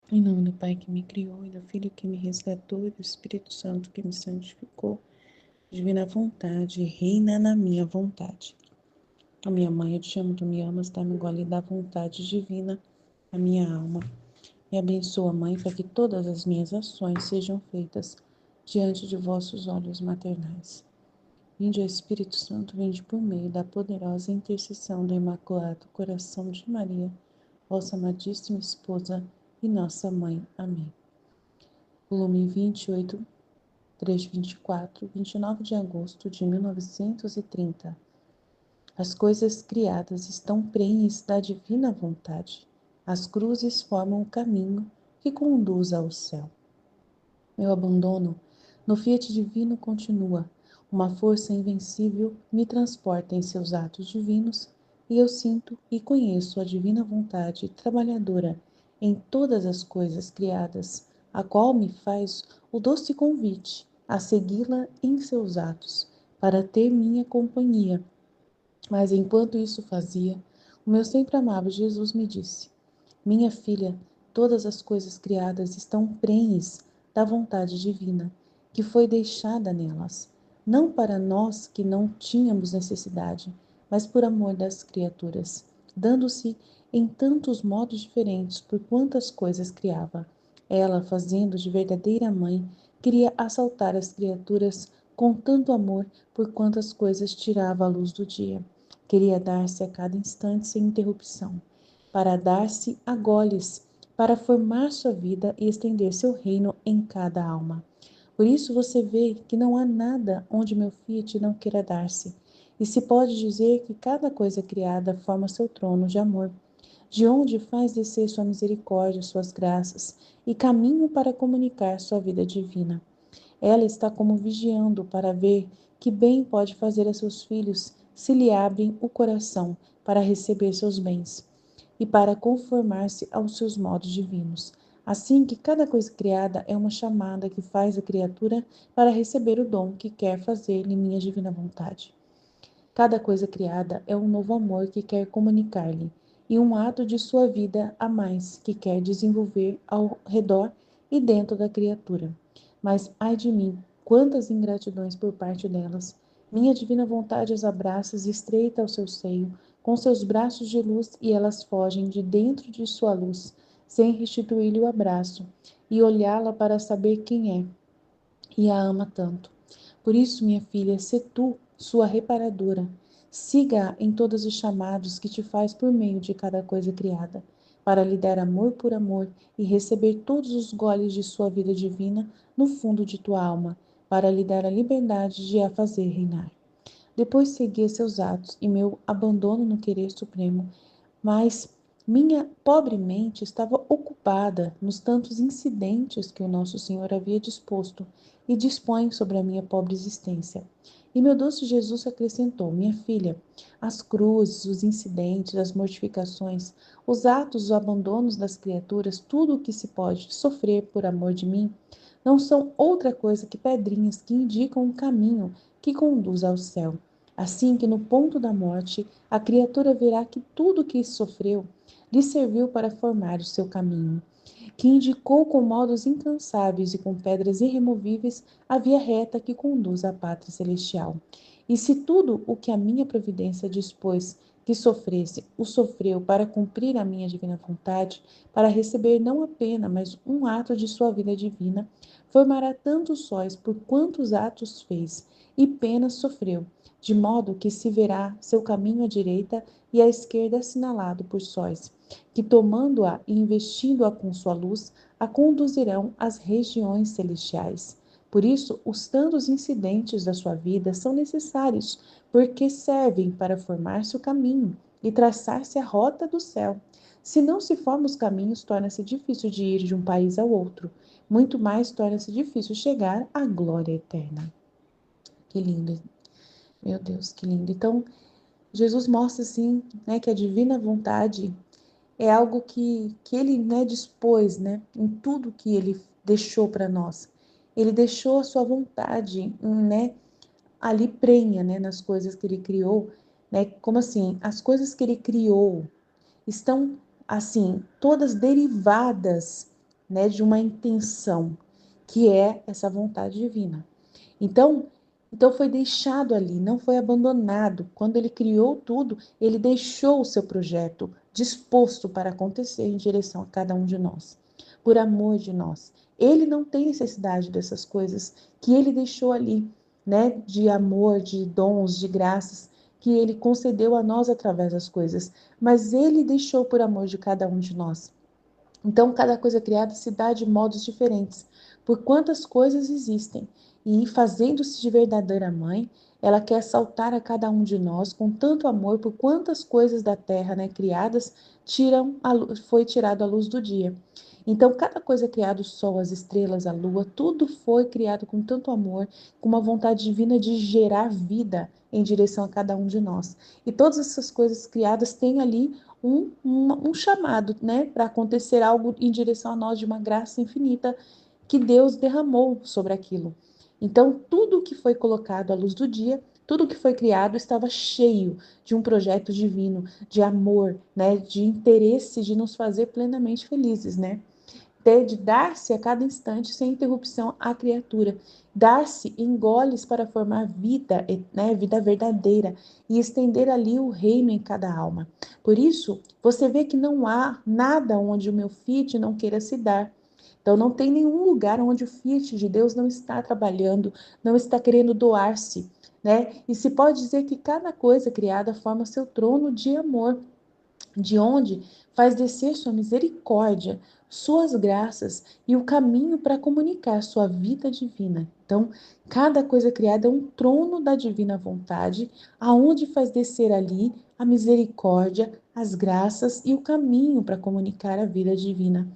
Em nome do Pai que me criou, e do Filho que me resgatou, e do Espírito Santo que me santificou, divina vontade, reina na minha vontade. A minha mãe, eu te amo, tu me amas, dá-me gole da vontade divina, a minha alma. Me abençoa, Mãe, para que todas as minhas ações sejam feitas diante de vossos olhos maternais. Vinde, Espírito Santo, vinde por meio da poderosa intercessão do Imaculado Coração de Maria, vossa amadíssima esposa e nossa mãe. Amém. Volume 28, trecho 24, 29 de agosto de 1930. As coisas criadas estão prenhes da divina vontade. As cruzes formam o caminho que conduz ao céu. Meu abandono no Fiat divino continua. Uma força invencível me transporta em seus atos divinos e eu sinto e conheço a divina vontade trabalhadora em todas as coisas criadas, a qual me faz o doce convite a segui-la em seus atos, para ter minha companhia. Mas enquanto isso fazia, o meu sempre amável Jesus me disse: Minha filha, todas as coisas criadas estão prenhes da vontade divina, que foi deixada nelas, não para nós que não tínhamos necessidade, mas por amor das criaturas, dando-se em tantos modos diferentes por quantas coisas criava. Ela, fazendo de verdadeira mãe, queria assaltar as criaturas com tanto amor por quantas coisas tirava à luz do dia. Queria dar-se a cada instante sem interrupção, para dar-se a goles, para formar sua vida e estender seu reino em cada alma. Por isso você vê que não há nada onde meu Fiat não queira dar-se, e se pode dizer que cada coisa criada forma seu trono de amor, de onde faz descer sua misericórdia, suas graças, e caminho para comunicar sua vida divina. Ela está como vigiando para ver que bem pode fazer a seus filhos se lhe abrem o coração para receber seus bens e para conformar-se aos seus modos divinos. Assim que cada coisa criada é uma chamada que faz a criatura para receber o dom que quer fazer-lhe minha divina vontade. Cada coisa criada é um novo amor que quer comunicar-lhe, e um ato de sua vida a mais que quer desenvolver ao redor e dentro da criatura. Mas, ai de mim, quantas ingratidões por parte delas! Minha divina vontade as abraça e estreita ao seu seio, com seus braços de luz, e elas fogem de dentro de sua luz, sem restituir-lhe o abraço, e olhá-la para saber quem é, e a ama tanto. Por isso, minha filha, sê tu sua reparadora. Siga em todos os chamados que te faz por meio de cada coisa criada, para lhe dar amor por amor e receber todos os goles de sua vida divina no fundo de tua alma, para lhe dar a liberdade de a fazer reinar. Depois seguia seus atos e meu abandono no querer supremo, mas minha pobre mente estava ocupada nos tantos incidentes que o nosso Senhor havia disposto e dispõe sobre a minha pobre existência. E meu doce Jesus acrescentou: Minha filha, as cruzes, os incidentes, as mortificações, os atos, os abandonos das criaturas, tudo o que se pode sofrer por amor de mim, não são outra coisa que pedrinhas que indicam um caminho que conduz ao céu. Assim que no ponto da morte, a criatura verá que tudo o que sofreu lhe serviu para formar o seu caminho, que indicou com modos incansáveis e com pedras irremovíveis a via reta que conduz à pátria celestial. E se tudo o que a minha providência dispôs que sofresse, o sofreu para cumprir a minha divina vontade, para receber não a pena, mas um ato de sua vida divina, formará tantos sóis por quantos atos fez, e penas sofreu, de modo que se verá seu caminho à direita e à esquerda assinalado por sóis, que tomando-a e investindo-a com sua luz, a conduzirão às regiões celestiais. Por isso, os tantos incidentes da sua vida são necessários, porque servem para formar-se o caminho e traçar-se a rota do céu. Se não se formam os caminhos, torna-se difícil de ir de um país ao outro. Muito mais torna-se difícil chegar à glória eterna. Que lindo, meu Deus, que lindo. Então, Jesus mostra, assim, né, que a divina vontade é algo que ele, né, dispôs, né, em tudo que ele deixou para nós. Ele deixou a sua vontade, né, ali prenha, né, nas coisas que ele criou, né, como assim, as coisas que ele criou estão, assim, todas derivadas né, de uma intenção, que é essa vontade divina. Então foi deixado ali, não foi abandonado. Quando ele criou tudo, ele deixou o seu projeto disposto para acontecer em direção a cada um de nós, por amor de nós. Ele não tem necessidade dessas coisas que ele deixou ali, né, de amor, de dons, de graças que ele concedeu a nós através das coisas, mas ele deixou por amor de cada um de nós. Então, cada coisa criada se dá de modos diferentes, por quantas coisas existem. E, fazendo-se de verdadeira mãe, ela quer saltar a cada um de nós com tanto amor por quantas coisas da terra, né, criadas, foi tirado à luz do dia. Então, cada coisa criada, o sol, as estrelas, a lua, tudo foi criado com tanto amor, com uma vontade divina de gerar vida em direção a cada um de nós. E todas essas coisas criadas têm ali um chamado, né, para acontecer algo em direção a nós de uma graça infinita que Deus derramou sobre aquilo. Então, tudo que foi colocado à luz do dia, tudo que foi criado estava cheio de um projeto divino, de amor, né, de interesse de nos fazer plenamente felizes, né? De dar-se a cada instante sem interrupção à criatura, dar-se em goles para formar vida, né, vida verdadeira e estender ali o reino em cada alma. Por isso, você vê que não há nada onde o meu Fiat não queira se dar. Então, não tem nenhum lugar onde o Fiat de Deus não está trabalhando, não está querendo doar-se, né? E se pode dizer que cada coisa criada forma seu trono de amor, de onde faz descer sua misericórdia, suas graças e o caminho para comunicar sua vida divina. Então, cada coisa criada é um trono da divina vontade, aonde faz descer ali a misericórdia, as graças e o caminho para comunicar a vida divina.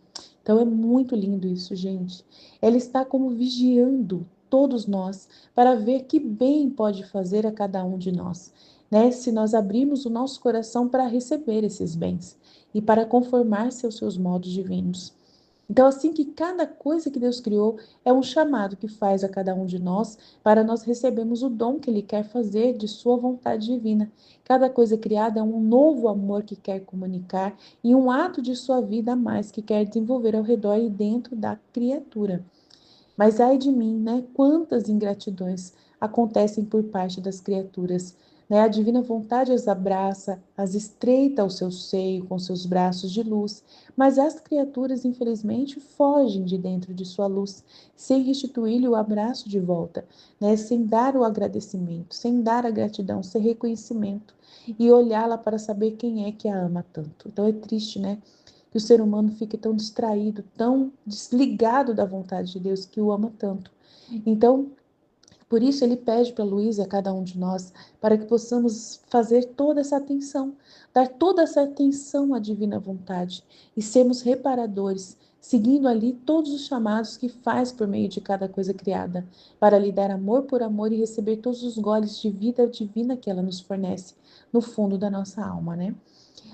Então, é muito lindo isso, gente. Ela está como vigiando todos nós para ver que bem pode fazer a cada um de nós, né? Se nós abrirmos o nosso coração para receber esses bens e para conformar-se aos seus modos divinos. Então, assim que cada coisa que Deus criou é um chamado que faz a cada um de nós para nós recebermos o dom que Ele quer fazer de sua vontade divina. Cada coisa criada é um novo amor que quer comunicar e um ato de sua vida a mais que quer desenvolver ao redor e dentro da criatura. Mas ai de mim, né? Quantas ingratidões acontecem por parte das criaturas, né? A divina vontade as abraça, as estreita ao seu seio com seus braços de luz, mas as criaturas, infelizmente, fogem de dentro de sua luz, sem restituir-lhe o abraço de volta, né? Sem dar o agradecimento, sem dar a gratidão, sem reconhecimento e olhá-la para saber quem é que a ama tanto. Então é triste, né? Que o ser humano fique tão distraído, tão desligado da vontade de Deus que o ama tanto. Então, por isso ele pede para Luísa, a cada um de nós, para que possamos fazer toda essa atenção, dar toda essa atenção à divina vontade e sermos reparadores, seguindo ali todos os chamados que faz por meio de cada coisa criada, para lhe dar amor por amor e receber todos os goles de vida divina que ela nos fornece no fundo da nossa alma, né?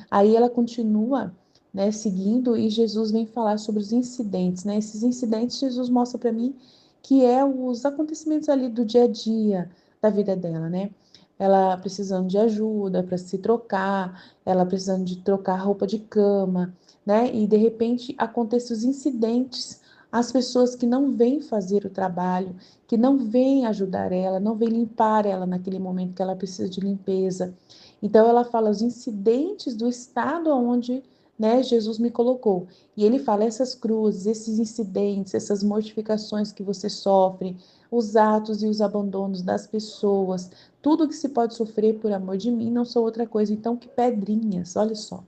Aí ela continua, né, seguindo e Jesus vem falar sobre os incidentes, né? Esses incidentes Jesus mostra para mim que é os acontecimentos ali do dia a dia da vida dela, né? Ela precisando de ajuda para se trocar, ela precisando de trocar roupa de cama, né? E de repente acontecem os incidentes, as pessoas que não vêm fazer o trabalho, que não vêm ajudar ela, não vêm limpar ela naquele momento que ela precisa de limpeza. Então ela fala os incidentes do estado onde, né, Jesus me colocou. E ele fala essas cruzes, esses incidentes, essas mortificações que você sofre, os atos e os abandonos das pessoas, tudo que se pode sofrer por amor de mim não são outra coisa então que pedrinhas, olha só.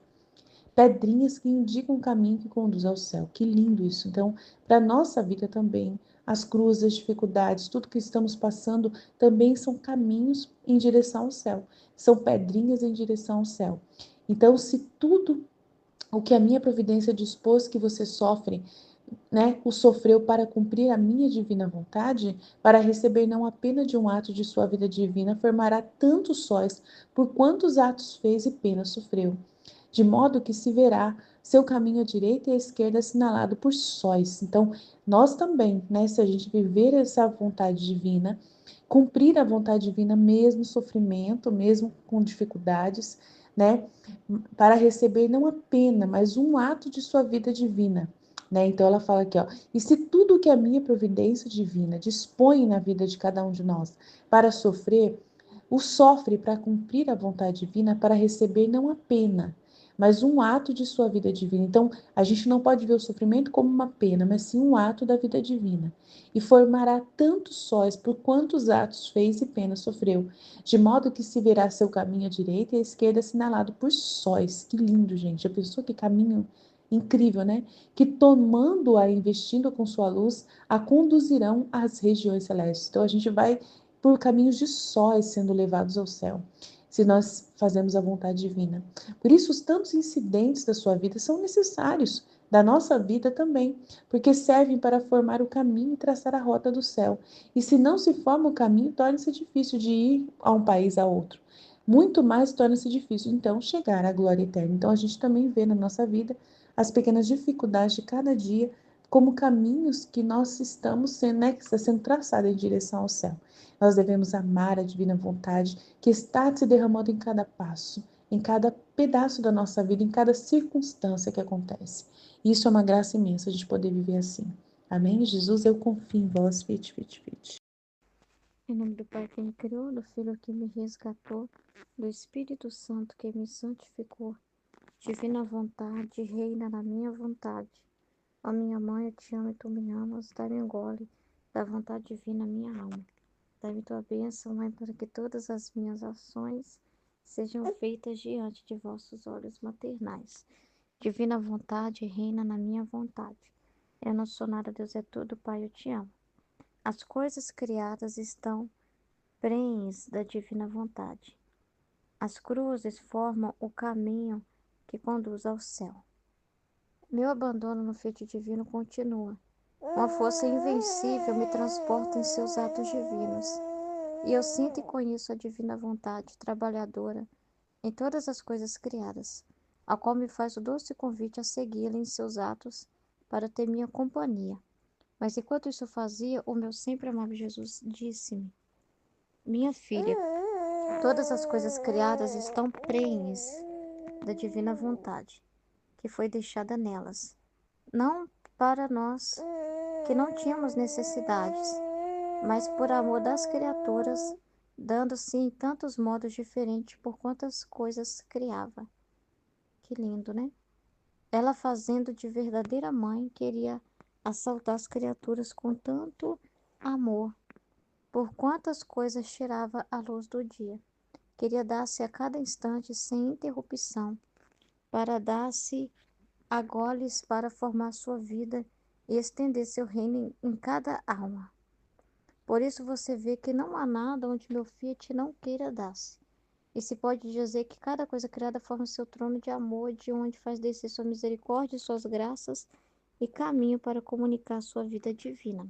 Pedrinhas que indicam o caminho que conduz ao céu. Que lindo isso. Então, para a nossa vida também, as cruzes, as dificuldades, tudo que estamos passando também são caminhos em direção ao céu. São pedrinhas em direção ao céu. Então, se tudo o que a minha providência dispôs que você sofre, né, o sofreu para cumprir a minha divina vontade, para receber não apenas de um ato de sua vida divina, formará tantos sóis por quantos atos fez e pena sofreu, de modo que se verá seu caminho à direita e à esquerda assinalado por sóis. Então, nós também, né, se a gente viver essa vontade divina, cumprir a vontade divina, mesmo sofrimento, mesmo com dificuldades, né, para receber não apenas, mas um ato de sua vida divina, né? Então ela fala aqui, ó, e se tudo que a minha providência divina dispõe na vida de cada um de nós para sofrer, o sofre para cumprir a vontade divina, para receber não a pena, mas um ato de sua vida divina. Então, a gente não pode ver o sofrimento como uma pena, mas sim um ato da vida divina. E formará tantos sóis por quantos atos fez e pena sofreu, de modo que se verá seu caminho à direita e à esquerda assinalado por sóis. Que lindo, gente. A pessoa que caminha incrível, né? Que tomando-a, investindo com sua luz, a conduzirão às regiões celestes. Então a gente vai por caminhos de sóis sendo levados ao céu, se nós fazemos a vontade divina. Por isso, os tantos incidentes da sua vida são necessários, da nossa vida também, porque servem para formar o caminho e traçar a rota do céu. E se não se forma o caminho, torna-se difícil de ir a um país a outro. Muito mais torna-se difícil, então, chegar à glória eterna. Então, a gente também vê na nossa vida as pequenas dificuldades de cada dia como caminhos que nós estamos sendo, né, que está sendo traçado em direção ao céu. Nós devemos amar a divina vontade que está se derramando em cada passo, em cada pedaço da nossa vida, em cada circunstância que acontece. Isso é uma graça imensa de poder viver assim. Amém? Jesus, eu confio em vós. Fit, fit, fit. Em nome do Pai que me criou, do Filho que me resgatou, do Espírito Santo que me santificou. Divina vontade, reina na minha vontade. Ó minha mãe, eu te amo e tu me amas. Dá-me um gole da vontade divina, minha alma. Dá-me tua bênção, Mãe, para que todas as minhas ações sejam feitas diante de vossos olhos maternais. Divina vontade, reina na minha vontade. Eu não sou nada, Deus é tudo, Pai, eu te amo. As coisas criadas estão prenhes da divina vontade. As cruzes formam o caminho que conduz ao céu. Meu abandono no feito divino continua. Uma força invencível me transporta em seus atos divinos. E eu sinto e conheço a divina vontade trabalhadora em todas as coisas criadas, a qual me faz o doce convite a segui-la em seus atos para ter minha companhia. Mas enquanto isso fazia, o meu sempre amável Jesus disse-me: Minha filha, todas as coisas criadas estão prenhes da divina vontade, que foi deixada nelas, não para nós que não tínhamos necessidades, mas por amor das criaturas, dando-se em tantos modos diferentes por quantas coisas criava. Que lindo, né? Ela, fazendo de verdadeira mãe, queria assaltar as criaturas com tanto amor, por quantas coisas tirava a luz do dia. Queria dar-se a cada instante sem interrupção, para dar-se a goles para formar sua vida e estender seu reino em cada alma. Por isso você vê que não há nada onde meu Fiat não queira dar-se. E se pode dizer que cada coisa criada forma seu trono de amor, de onde faz descer sua misericórdia e suas graças e caminho para comunicar sua vida divina.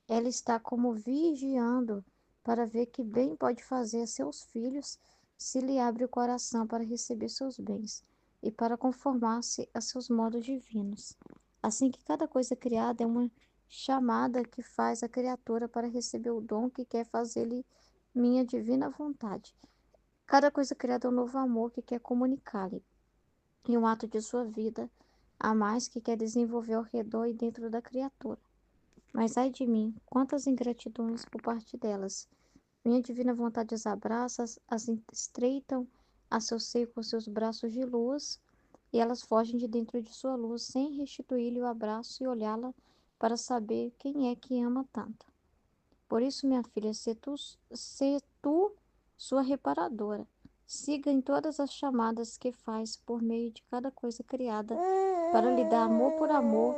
Ela está como vigiando para ver que bem pode fazer a seus filhos se lhe abre o coração para receber seus bens e para conformar-se a seus modos divinos. Assim que cada coisa criada é uma chamada que faz a criatura para receber o dom que quer fazer-lhe minha divina vontade. Cada coisa criada é um novo amor que quer comunicar-lhe, e um ato de sua vida a mais que quer desenvolver ao redor e dentro da criatura. Mas ai de mim, quantas ingratidões por parte delas. Minha divina vontade as abraça, as estreitam a seu seio com seus braços de luz, e elas fogem de dentro de sua luz, sem restituir-lhe o abraço e olhá-la para saber quem é que ama tanto. Por isso, minha filha, se tu sua reparadora. Siga em todas as chamadas que faz por meio de cada coisa criada, para lhe dar amor por amor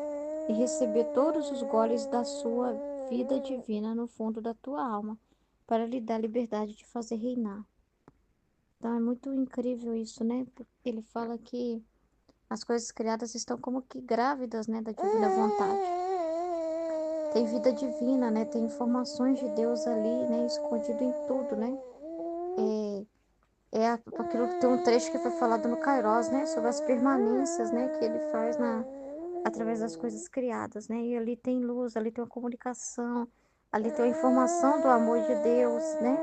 e receber todos os goles da sua vida divina no fundo da tua alma, para lhe dar liberdade de fazer reinar. Então é muito incrível isso, né? Ele fala que as coisas criadas estão como que grávidas, né, da divina vontade. Tem vida divina, né? Tem informações de Deus ali, né? Escondido em tudo, né? Aquilo que tem um trecho que foi falado no Kairos, né? Sobre as permanências, né? Que ele faz através das coisas criadas, né? E ali tem luz, ali tem uma comunicação, ali tem a informação do amor de Deus, né?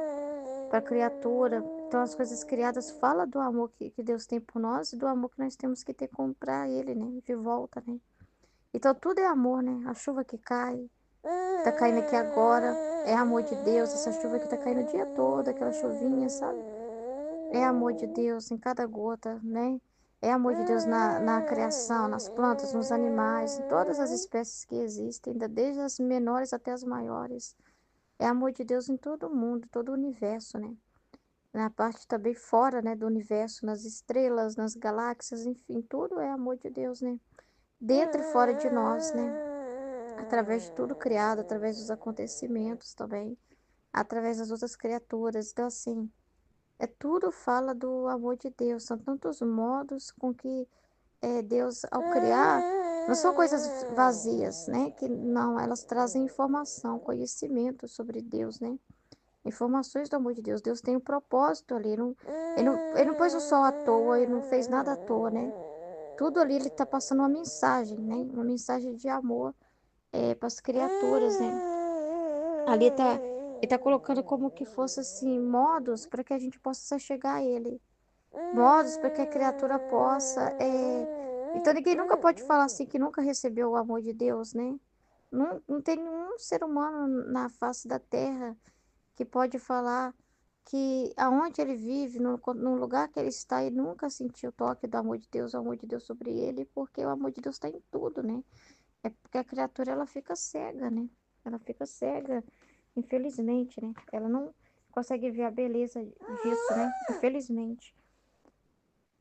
Para a criatura. Então as coisas criadas falam do amor que Deus tem por nós e do amor que nós temos que ter para Ele, né? De volta, né? Então tudo é amor, né? A chuva que cai, que tá caindo aqui agora, é amor de Deus. Essa chuva que tá caindo o dia todo, aquela chuvinha, sabe? É amor de Deus em cada gota, né? É amor de Deus na criação, nas plantas, nos animais, em todas as espécies que existem, desde as menores até as maiores. É amor de Deus em todo o mundo, todo o universo, né? Na parte também fora, né, do universo, nas estrelas, nas galáxias, enfim, tudo é amor de Deus, né? Dentro e fora de nós, né? Através de tudo criado, através dos acontecimentos também, através das outras criaturas. Então, assim, tudo fala do amor de Deus. São tantos modos com que Deus, ao criar, não são coisas vazias, né? Que não, elas trazem informação, conhecimento sobre Deus, né? Informações do amor de Deus. Deus tem um propósito ali. Ele não pôs o sol à toa, ele não fez nada à toa, né? Tudo ali ele está passando uma mensagem, né? Uma mensagem de amor para as criaturas, né? Ali tá, ele tá colocando como que fosse assim, modos para que a gente possa chegar a ele. Modos para que a criatura possa. Então ninguém nunca pode falar assim que nunca recebeu o amor de Deus, né? Não tem nenhum ser humano na face da terra que pode falar que aonde ele vive, no lugar que ele está, ele nunca sentiu o toque do amor de Deus, o amor de Deus sobre ele, porque o amor de Deus está em tudo, né? É porque a criatura ela fica cega, né? Ela fica cega, infelizmente, né? Ela não consegue ver a beleza disso, né? Infelizmente.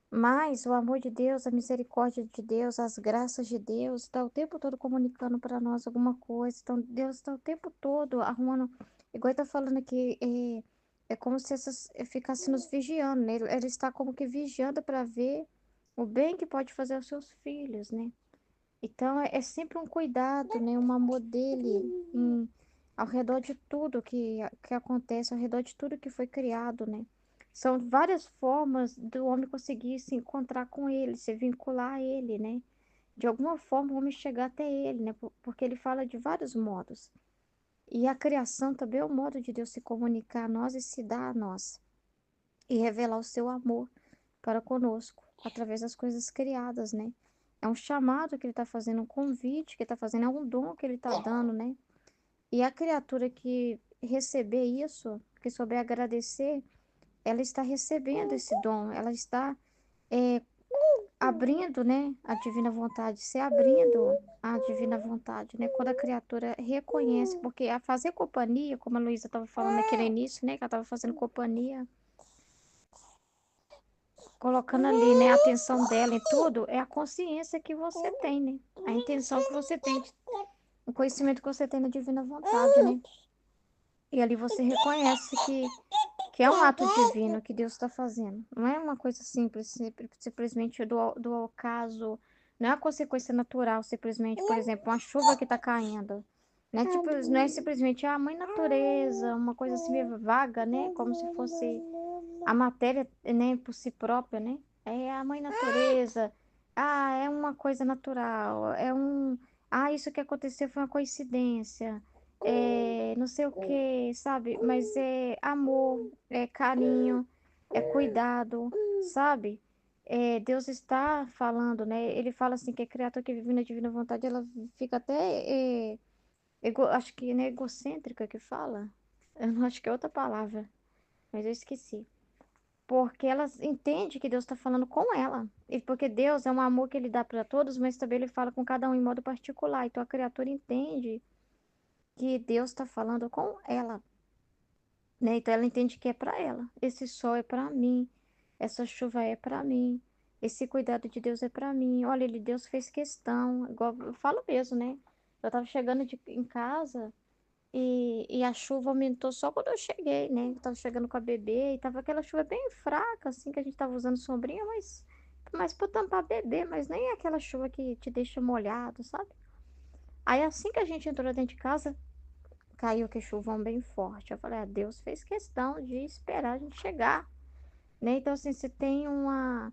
Mas o amor de Deus, a misericórdia de Deus, as graças de Deus, está o tempo todo comunicando para nós alguma coisa. Então, Deus está o tempo todo arrumando. Igual está falando aqui, é como se ficasse nos vigiando, né? Ele está como que vigiando para ver o bem que pode fazer aos seus filhos, né? Então, é sempre um cuidado, né? Um amor dele ao redor de tudo que acontece, ao redor de tudo que foi criado, né? São várias formas do homem conseguir se encontrar com ele, se vincular a ele, né? De alguma forma, o homem chegar até ele, né? Porque ele fala de vários modos. E a criação também é o modo de Deus se comunicar a nós e se dar a nós. E revelar o seu amor para conosco, através das coisas criadas, né? É um chamado que ele está fazendo, um convite que ele está fazendo, é um dom que ele está dando, né? E a criatura que receber isso, que souber agradecer, ela está recebendo esse dom, ela está é, abrindo, né, a divina vontade, se abrindo à divina vontade, né? Quando a criatura reconhece, porque a fazer companhia, como a Luísa estava falando aqui no início, né, que ela estava fazendo companhia, colocando ali, né, a atenção dela em tudo, é a consciência que você tem, né? A intenção que você tem, o conhecimento que você tem na divina vontade, né? E ali você reconhece que é um ato divino que Deus está fazendo. Não é uma coisa simples, simplesmente do acaso, não é a consequência natural, simplesmente, por exemplo, uma chuva que está caindo. Né? Tipo, não é simplesmente a mãe natureza, uma coisa assim meio vaga, né? Como se fosse a matéria, né, por si própria, né? É a mãe natureza. Ah, é uma coisa natural. Isso que aconteceu foi uma coincidência. Não sei o que, sabe? Mas é amor, é carinho, é cuidado, sabe? Deus está falando, né? Ele fala assim que a criatura que vive na divina vontade, ela fica até, acho que é egocêntrica que fala. Eu não acho que é outra palavra, mas eu esqueci. Porque ela entende que Deus está falando com ela. E porque Deus é um amor que ele dá para todos, mas também ele fala com cada um em modo particular. Então a criatura entende que Deus está falando com ela, né? Então ela entende que é para ela. Esse sol é para mim, essa chuva é para mim, esse cuidado de Deus é para mim. Olha, Deus fez questão, igual eu falo mesmo, né? Eu estava chegando em casa. E a chuva aumentou só quando eu cheguei, né? Eu tava chegando com a bebê e tava aquela chuva bem fraca, assim, que a gente tava usando sombrinha, mas pra tampar bebê, mas nem aquela chuva que te deixa molhado, sabe? Aí assim que a gente entrou dentro de casa, caiu aquele chuvão bem forte. Eu falei, Deus fez questão de esperar a gente chegar, né? Então, assim, você tem uma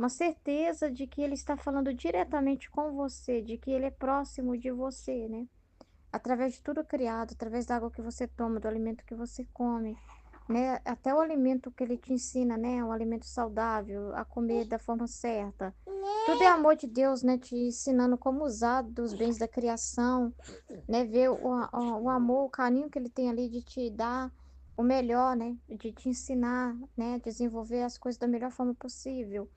certeza de que ele está falando diretamente com você, de que ele é próximo de você, né? Através de tudo criado, através da água que você toma, do alimento que você come. né? Até o alimento que ele te ensina, né? O alimento saudável, a comer da forma certa. Tudo é amor de Deus, né? Te ensinando como usar dos bens da criação, né? Ver o amor, o carinho que ele tem ali de te dar o melhor, né? De te ensinar, né? Desenvolver as coisas da melhor forma possível.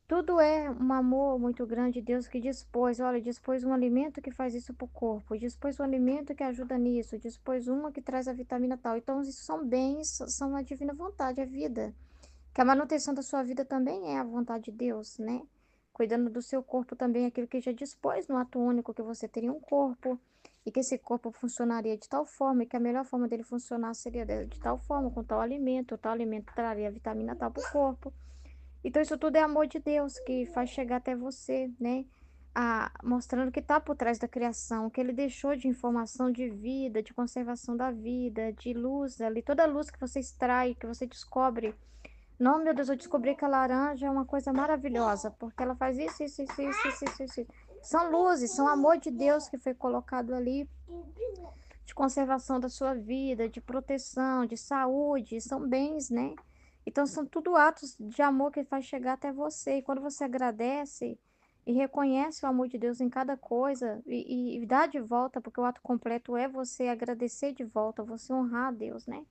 Tudo é um amor muito grande de Deus que dispôs, olha, dispôs um alimento que faz isso para o corpo, dispôs um alimento que ajuda nisso, dispôs uma que traz a vitamina tal. Então, isso são bens, são a divina vontade, a vida. Que a manutenção da sua vida também é a vontade de Deus, né? Cuidando do seu corpo também, aquilo que já dispôs no ato único, que você teria um corpo, e que esse corpo funcionaria de tal forma, e que a melhor forma dele funcionar seria de tal forma, com tal alimento traria a vitamina tal para o corpo. Então, isso tudo é amor de Deus que faz chegar até você, né? Mostrando o que está por trás da criação, o que ele deixou de informação de vida, de conservação da vida, de luz ali, toda a luz que você extrai, que você descobre. Não, meu Deus, eu descobri que a laranja é uma coisa maravilhosa, porque ela faz isso. São luzes, são amor de Deus que foi colocado ali, de conservação da sua vida, de proteção, de saúde, são bens, né? Então são tudo atos de amor que faz chegar até você. E quando você agradece e reconhece o amor de Deus em cada coisa e dá de volta, porque o ato completo é você agradecer de volta, você honrar a Deus, né?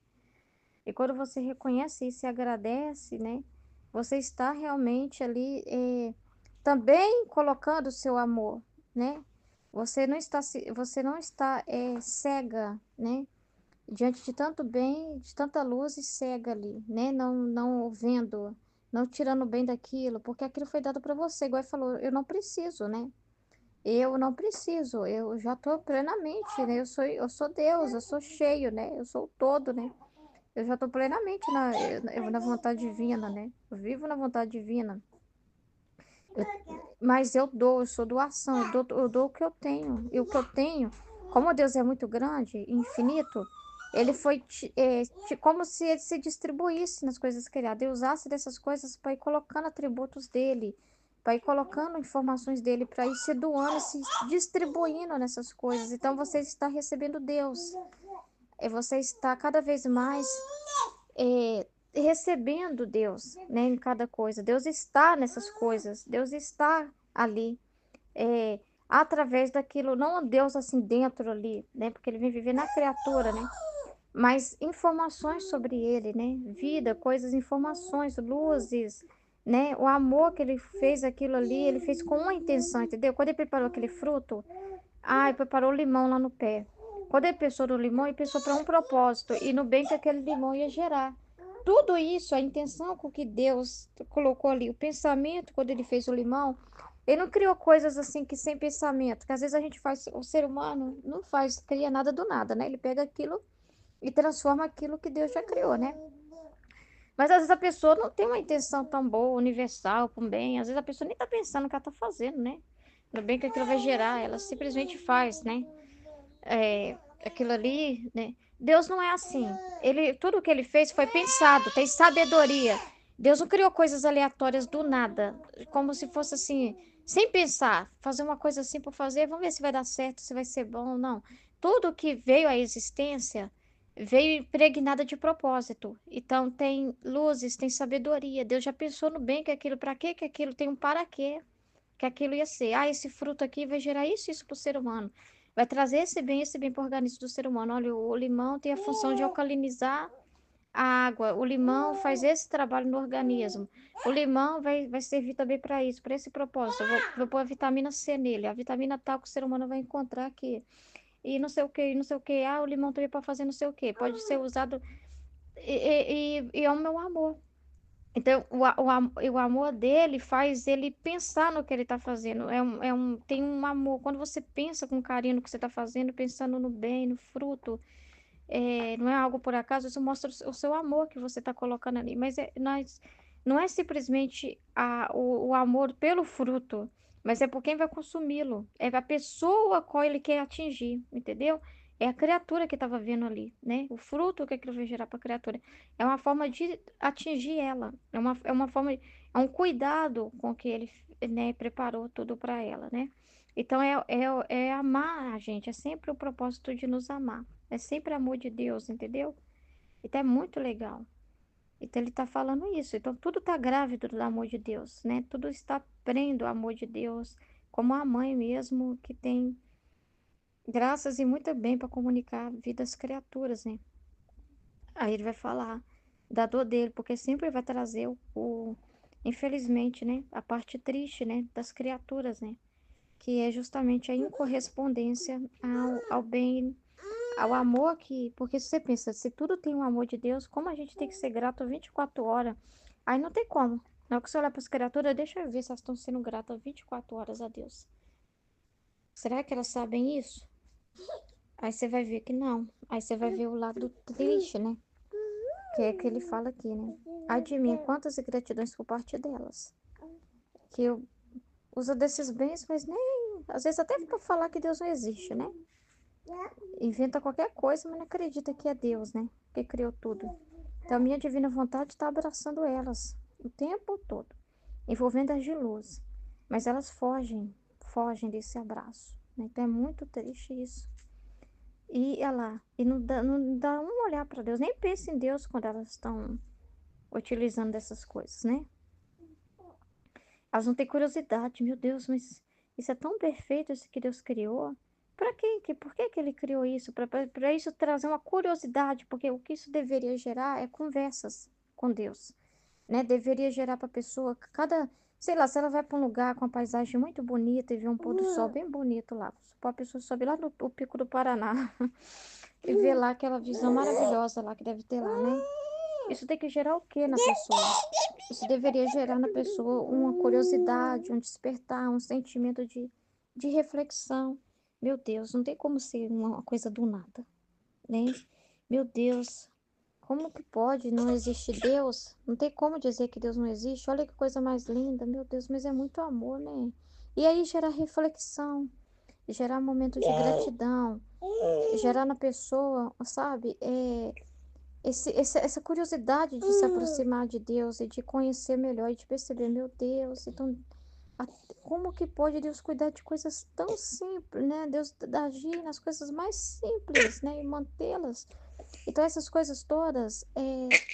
E quando você reconhece isso e agradece, né? Você está realmente ali também colocando o seu amor, né? Você não está cega, né? Diante de tanto bem, de tanta luz e cega ali, né? Não vendo, não tirando bem daquilo, porque aquilo foi dado para você, igual ele falou, eu não preciso, né? Eu não preciso, eu já estou plenamente, né? Eu sou Deus, eu sou cheio, né? Eu sou o todo, né? Eu já estou plenamente na vontade divina, né? Eu vivo na vontade divina. Mas eu dou, eu sou doação, eu dou o que eu tenho. E o que eu tenho, como Deus é muito grande, infinito, ele foi como se ele se distribuísse nas coisas criadas, e usasse dessas coisas para ir colocando atributos dele, para ir colocando informações dele, para ir se doando, se distribuindo nessas coisas. Então você está recebendo Deus. Você está cada vez mais recebendo Deus, né, em cada coisa. Deus está nessas coisas, Deus está ali, é, através daquilo, não Deus assim dentro ali, né, porque ele vem viver na criatura, né, mas informações sobre ele, né, vida, coisas, informações, luzes, né, o amor que ele fez aquilo ali, ele fez com uma intenção, entendeu? Quando ele preparou aquele fruto, ele preparou o limão lá no pé. Quando ele pensou no limão, ele pensou para um propósito e no bem que aquele limão ia gerar. Tudo isso, a intenção com que Deus colocou ali, o pensamento, quando ele fez o limão, ele não criou coisas assim que sem pensamento, que às vezes a gente faz, o ser humano não faz, cria nada do nada, né? Ele pega aquilo e transforma aquilo que Deus já criou, né? Mas às vezes a pessoa não tem uma intenção tão boa, universal, com bem. Às vezes a pessoa nem tá pensando no que ela tá fazendo, né? No bem que aquilo vai gerar, ela simplesmente faz, né? Aquilo ali, né? Deus não é assim. Tudo que ele fez foi pensado, tem sabedoria. Deus não criou coisas aleatórias do nada, como se fosse assim, sem pensar, fazer uma coisa assim por fazer, vamos ver se vai dar certo, se vai ser bom, não. Tudo que veio à existência veio impregnada de propósito. Então tem luzes, tem sabedoria. Deus já pensou no bem que aquilo, para quê que aquilo tem um para quê que aquilo ia ser. Esse fruto aqui vai gerar isso para o ser humano. Vai trazer esse bem para o organismo do ser humano. Olha, o limão tem a função de alcalinizar a água. O limão faz esse trabalho no organismo. O limão vai servir também para isso, para esse propósito. Eu vou pôr a vitamina C nele. A vitamina tal que o ser humano vai encontrar aqui. E não sei o que, não sei o que. O limão também pode fazer não sei o que. Pode ser usado. E é o meu amor. Então, o amor dele faz ele pensar no que ele está fazendo. Tem um amor. Quando você pensa com carinho no que você está fazendo, pensando no bem, no fruto, não é algo por acaso, isso mostra o seu amor que você está colocando ali. Não é simplesmente o amor pelo fruto, mas é por quem vai consumi-lo. É a pessoa a qual ele quer atingir, entendeu? É a criatura que estava vendo ali, né? O fruto que aquilo vai gerar para a criatura. É uma forma de atingir ela. É uma forma, é um cuidado com que ele, né, preparou tudo para ela, né? Então é amar a gente, é sempre o propósito de nos amar. É sempre amor de Deus, entendeu? Então é muito legal. Então ele está falando isso. Então tudo está grávido do amor de Deus, né? Tudo está prendo o amor de Deus, como a mãe mesmo que tem graças e muito bem para comunicar a vida das criaturas, né? Aí ele vai falar da dor dele, porque sempre vai trazer infelizmente, né, a parte triste, né, das criaturas, né? Que é justamente a incorrespondência ao bem, ao amor que, porque se você pensa, se tudo tem o amor de Deus, como a gente tem que ser grato 24 horas? Aí não tem como. Na hora que você olhar para as criaturas, deixa eu ver se elas estão sendo gratas 24 horas a Deus. Será que elas sabem isso? Aí você vai ver que não. Aí você vai ver o lado triste, né? Que é que ele fala aqui, né? Ai de mim, quantas ingratidões por parte delas. Que eu uso desses bens, mas nem. Às vezes até para falar que Deus não existe, né? Inventa qualquer coisa, mas não acredita que é Deus, né? Que criou tudo. Então a minha divina vontade está abraçando elas o tempo todo, envolvendo as de luz. Mas elas fogem desse abraço, né? Então é muito triste isso. E olha lá, e não dá um olhar para Deus, nem pensa em Deus quando elas estão utilizando dessas coisas, né? Elas não têm curiosidade, meu Deus, mas isso é tão perfeito, isso que Deus criou. Para quê? Por que que ele criou isso? Para isso trazer uma curiosidade, porque o que isso deveria gerar é conversas com Deus, né? Deveria gerar para a pessoa, sei lá, se ela vai para um lugar com uma paisagem muito bonita e vê um pôr do sol bem bonito lá, a pessoa sobe lá no Pico do Paraná e vê lá aquela visão maravilhosa lá que deve ter lá, né? Isso tem que gerar o quê na pessoa? Isso deveria gerar na pessoa uma curiosidade, um despertar, um sentimento de reflexão. Meu Deus, não tem como ser uma coisa do nada, né? Meu Deus, como que pode não existir Deus? Não tem como dizer que Deus não existe. Olha que coisa mais linda, meu Deus, mas é muito amor, né? E aí gerar reflexão, gerar momento de gratidão, gerar na pessoa, sabe? Essa curiosidade de se aproximar de Deus e de conhecer melhor e de perceber, meu Deus, então, como que pode Deus cuidar de coisas tão simples, né? Deus agir nas coisas mais simples, né? E mantê-las. Então, essas coisas todas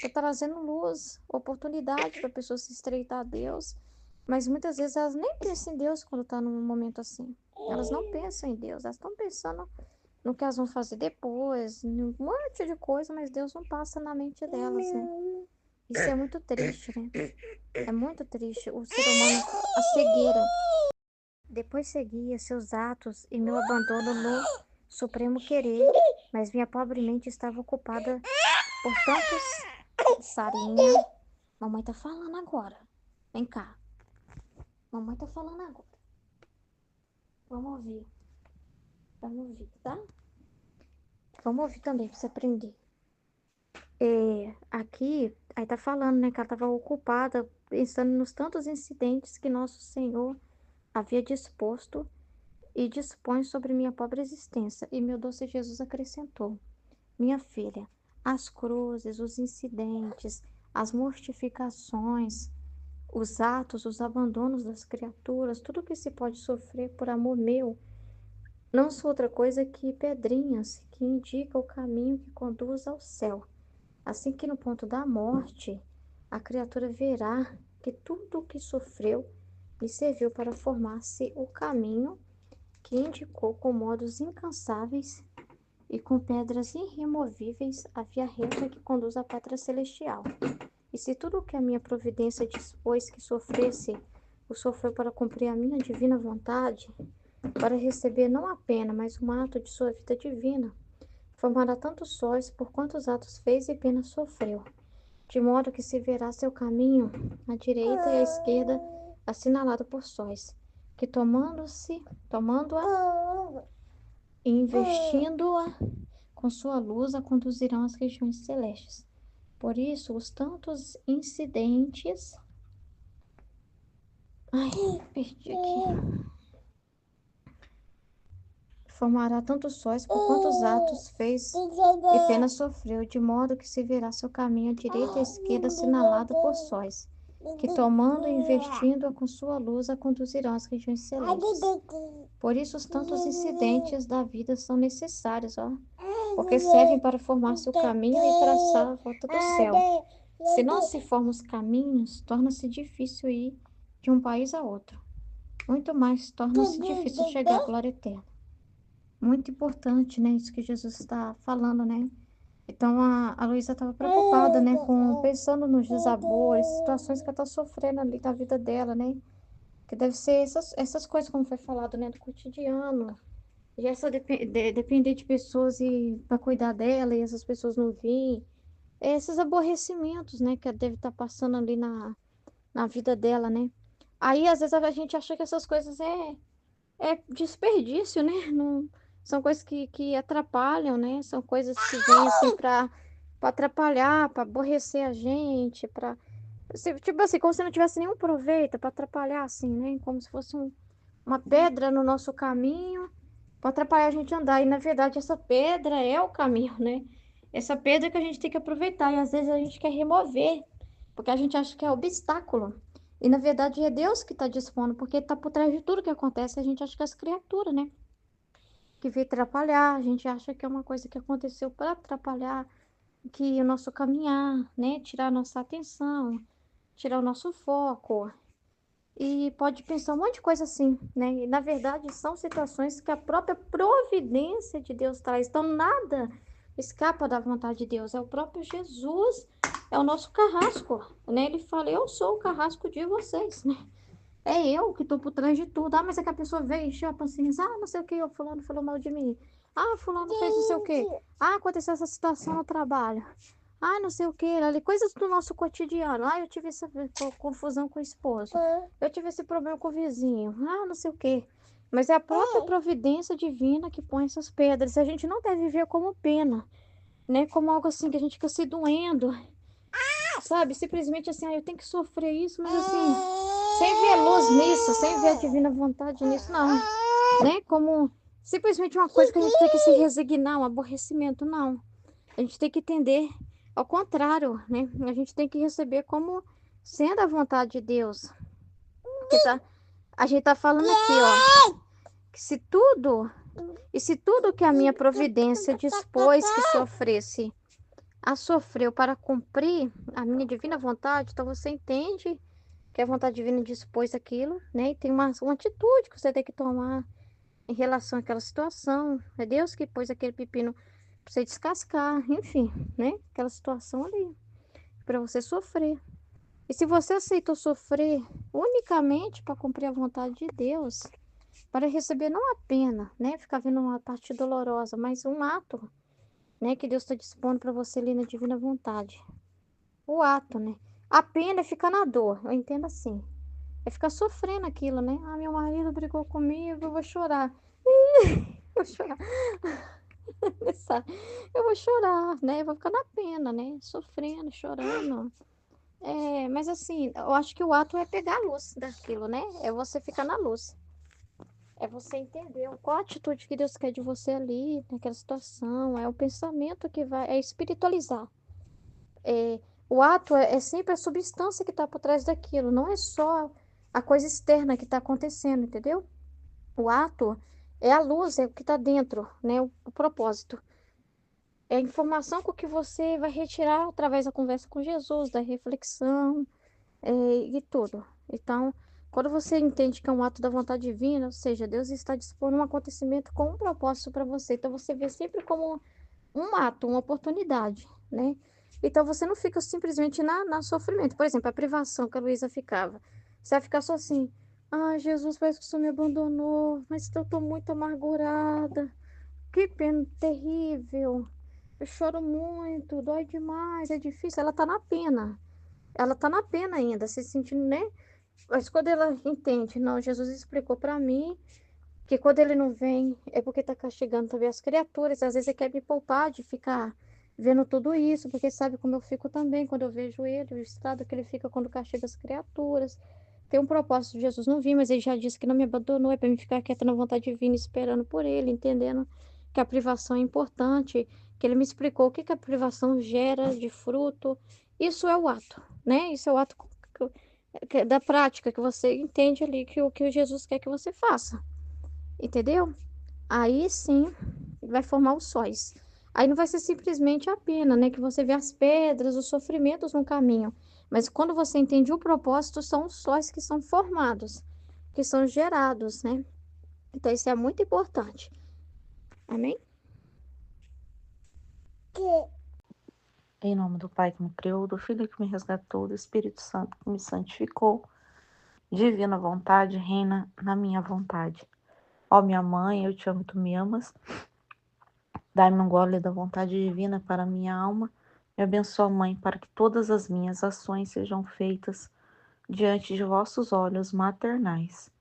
tá trazendo luz, oportunidade para a pessoa se estreitar a Deus. Mas muitas vezes elas nem pensam em Deus quando tá num momento assim. Elas não pensam em Deus, elas estão pensando no que elas vão fazer depois, num monte de coisa, mas Deus não passa na mente delas, né? Isso é muito triste, né? É muito triste o ser humano, a cegueira. Depois seguia seus atos e meu abandono no supremo querer, mas minha pobre mente estava ocupada por tantos... Sarinha, mamãe tá falando agora. Vem cá. Mamãe tá falando agora. Vamos ouvir. Vamos ouvir, tá? Vamos ouvir também pra você aprender. Aqui, aí tá falando, né, que ela estava ocupada pensando nos tantos incidentes que nosso Senhor havia disposto e dispõe sobre minha pobre existência. E meu doce Jesus acrescentou: minha filha, as cruzes, os incidentes, as mortificações, os atos, os abandonos das criaturas, tudo que se pode sofrer por amor meu, não são outra coisa que pedrinhas que indicam o caminho que conduz ao céu. Assim que no ponto da morte, a criatura verá que tudo o que sofreu lhe serviu para formar-se o caminho que indicou com modos incansáveis e com pedras irremovíveis a via reta que conduz à pátria celestial. E se tudo o que a minha providência dispôs que sofresse, o sofreu para cumprir a minha divina vontade, para receber não a pena, mas um ato de sua vida divina, formará tantos sóis por quantos atos fez e penas sofreu, de modo que se verá seu caminho à direita e à esquerda assinalado por sóis, que tomando-a e investindo-a com sua luz, a conduzirão às regiões celestes. Por isso, os tantos incidentes... Ai, perdi aqui. Formará tantos sóis por quantos atos fez e penas sofreu, de modo que se verá seu caminho à direita e à esquerda assinalado por sóis, que tomando e investindo-a com sua luz, a conduzirão às regiões celestes. Por isso, os tantos incidentes da vida são necessários, ó, porque servem para formar seu caminho e traçar a rota do céu. Se não se formam os caminhos, torna-se difícil ir de um país a outro. Muito mais torna-se difícil chegar à glória eterna. Muito importante, né? Isso que Jesus está falando, né? Então a Luísa estava preocupada, né? Pensando nos desabores, situações que ela está sofrendo ali na vida dela, né? Que deve ser essas coisas, como foi falado, né? Do cotidiano. E essa depender de pessoas e para cuidar dela e essas pessoas não virem. Esses aborrecimentos, né? Que ela deve estar passando ali na vida dela, né? Aí, às vezes, a gente acha que essas coisas é desperdício, né? Não, são coisas que atrapalham, né? São coisas que vêm assim para atrapalhar, para aborrecer a gente, para tipo assim, como se não tivesse nenhum proveito, para atrapalhar assim, né? Como se fosse uma pedra no nosso caminho, para atrapalhar a gente andar. E na verdade, essa pedra é o caminho, né? Essa pedra que a gente tem que aproveitar e às vezes a gente quer remover, porque a gente acha que é obstáculo. E na verdade é Deus que está dispondo, porque está por trás de tudo que acontece. A gente acha que é as criaturas, né? Que veio atrapalhar. A gente acha que é uma coisa que aconteceu para atrapalhar que o nosso caminhar, né? Tirar a nossa atenção, tirar o nosso foco. E pode pensar um monte de coisa assim, né? E na verdade são situações que a própria providência de Deus traz. Então nada escapa da vontade de Deus. É o próprio Jesus, é o nosso carrasco, né? Ele fala: eu sou o carrasco de vocês, né? É eu que estou por trás de tudo. Ah, mas é que a pessoa veio, encheu a paciência. Ah, não sei o que, o fulano falou mal de mim. Ah, fulano fez não sei o que. Ah, aconteceu essa situação no trabalho. Ah, não sei o que, ali, coisas do nosso cotidiano. Ah, eu tive essa confusão com o esposo. Eu tive esse problema com o vizinho. Ah, não sei o que. Mas é a própria providência divina que põe essas pedras. A gente não deve ver como pena, né? Como algo assim que a gente fica se doendo, sabe? Simplesmente assim, ah, eu tenho que sofrer isso, mas assim, sem ver luz nisso, sem ver a divina vontade nisso, não. Né? Como simplesmente uma coisa que a gente tem que se resignar, um aborrecimento, não. A gente tem que entender ao contrário, né? A gente tem que receber como sendo a vontade de Deus. Porque a gente tá falando aqui, ó, que se tudo que a minha providência dispôs que sofresse, a sofreu para cumprir a minha divina vontade, então você entende que a vontade divina dispôs aquilo, né? E tem uma atitude que você tem que tomar em relação àquela situação. É Deus que pôs aquele pepino para você descascar, enfim, né? Aquela situação ali, para você sofrer. E se você aceitou sofrer unicamente para cumprir a vontade de Deus, para receber não a pena, né? Ficar vendo uma parte dolorosa, mas um ato, né? Que Deus está dispondo para você ali na divina vontade. O ato, né? A pena é ficar na dor, eu entendo assim. É ficar sofrendo aquilo, né? Ah, meu marido brigou comigo, eu vou chorar. Vou chorar. Eu vou chorar, né? Eu vou ficar na pena, né? Sofrendo, chorando. É, mas assim, eu acho que o ato é pegar a luz daquilo, né? É você ficar na luz. É você entender qual a atitude que Deus quer de você ali, naquela situação. É o pensamento que vai, é espiritualizar. É, o ato é sempre a substância que está por trás daquilo, não é só a coisa externa que está acontecendo, entendeu? O ato é a luz, é o que está dentro, né? O propósito. É a informação com que você vai retirar através da conversa com Jesus, da reflexão, e tudo. Então, quando você entende que é um ato da vontade divina, ou seja, Deus está dispondo um acontecimento com um propósito para você. Então, você vê sempre como um ato, uma oportunidade, né? Então, você não fica simplesmente na sofrimento. Por exemplo, a privação que a Luísa ficava. Você vai ficar só assim: ah, Jesus, parece que o Senhor me abandonou, mas eu estou muito amargurada. Que pena terrível. Eu choro muito, dói demais, é difícil. Ela tá na pena. Ela tá na pena ainda, se sentindo, né? Mas quando ela entende, não, Jesus explicou para mim que quando ele não vem é porque tá castigando também as criaturas. Às vezes ele quer me poupar de ficar vendo tudo isso, porque sabe como eu fico também quando eu vejo ele, o estado que ele fica quando castiga as criaturas. Tem um propósito de Jesus não vir, mas ele já disse que não me abandonou, é para mim ficar quieta na vontade divina, esperando por ele, entendendo que a privação é importante, que ele me explicou o que que a privação gera de fruto. Isso é o ato, né? Isso é o ato da prática que você entende ali que o que Jesus quer que você faça. Entendeu? Aí sim vai formar os sóis. Aí não vai ser simplesmente a pena, né? Que você vê as pedras, os sofrimentos no caminho. Mas quando você entende o propósito, são os sóis que são formados, que são gerados, né? Então isso é muito importante. Amém? Em nome do Pai que me criou, do Filho que me resgatou, do Espírito Santo que me santificou, divina vontade reina na minha vontade. Ó minha mãe, eu te amo, tu me amas. Dai-me um gole da vontade divina para minha alma. Me abençoa, Mãe, para que todas as minhas ações sejam feitas diante de vossos olhos maternais.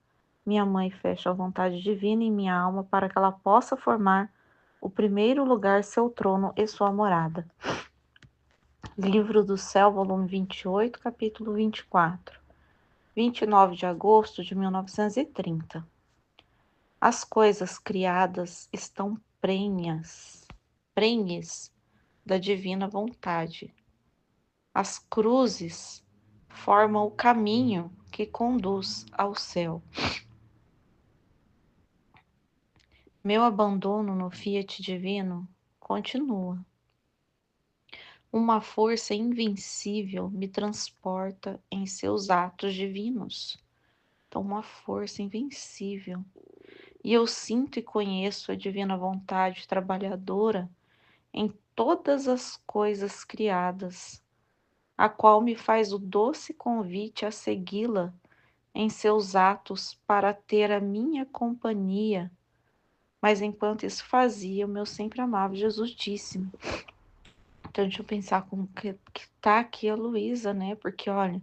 Minha Mãe, fecha a vontade divina em minha alma para que ela possa formar o primeiro lugar, seu trono e sua morada. Livro do Céu, volume 28, capítulo 24. 29 de agosto de 1930. As coisas criadas estão prenhes da divina vontade. As cruzes formam o caminho que conduz ao céu. Meu abandono no Fiat divino continua. Uma força invencível me transporta em seus atos divinos. Então, uma força invencível. E eu sinto e conheço a divina vontade trabalhadora em todas as coisas criadas, a qual me faz o doce convite a segui-la em seus atos para ter a minha companhia. Mas enquanto isso fazia, o meu sempre amado Jesus disse-me. Então, deixa eu pensar como que tá aqui a Luísa, né? Porque, olha,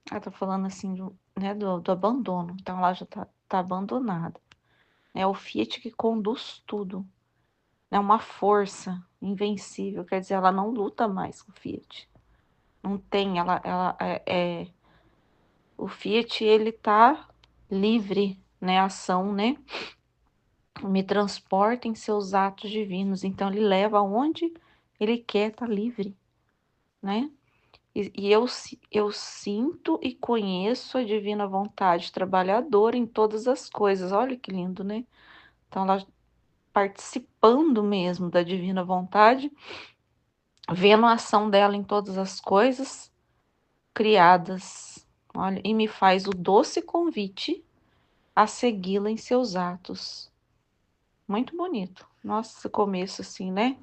ela tá falando assim, né, do abandono. Então, ela já tá abandonada. É o Fiat que conduz tudo. É uma força invencível. Quer dizer, ela não luta mais com o Fiat. Não tem, o Fiat, ele tá livre, né? A ação, né? Me transporta em seus atos divinos. Então, ele leva aonde ele quer, tá livre, né? E eu sinto e conheço a divina vontade trabalhadora em todas as coisas. Olha que lindo, né? Então, ela participando mesmo da divina vontade, vendo a ação dela em todas as coisas criadas. Olha, e me faz o doce convite a segui-la em seus atos. Muito bonito. Nossa, esse começo assim, né?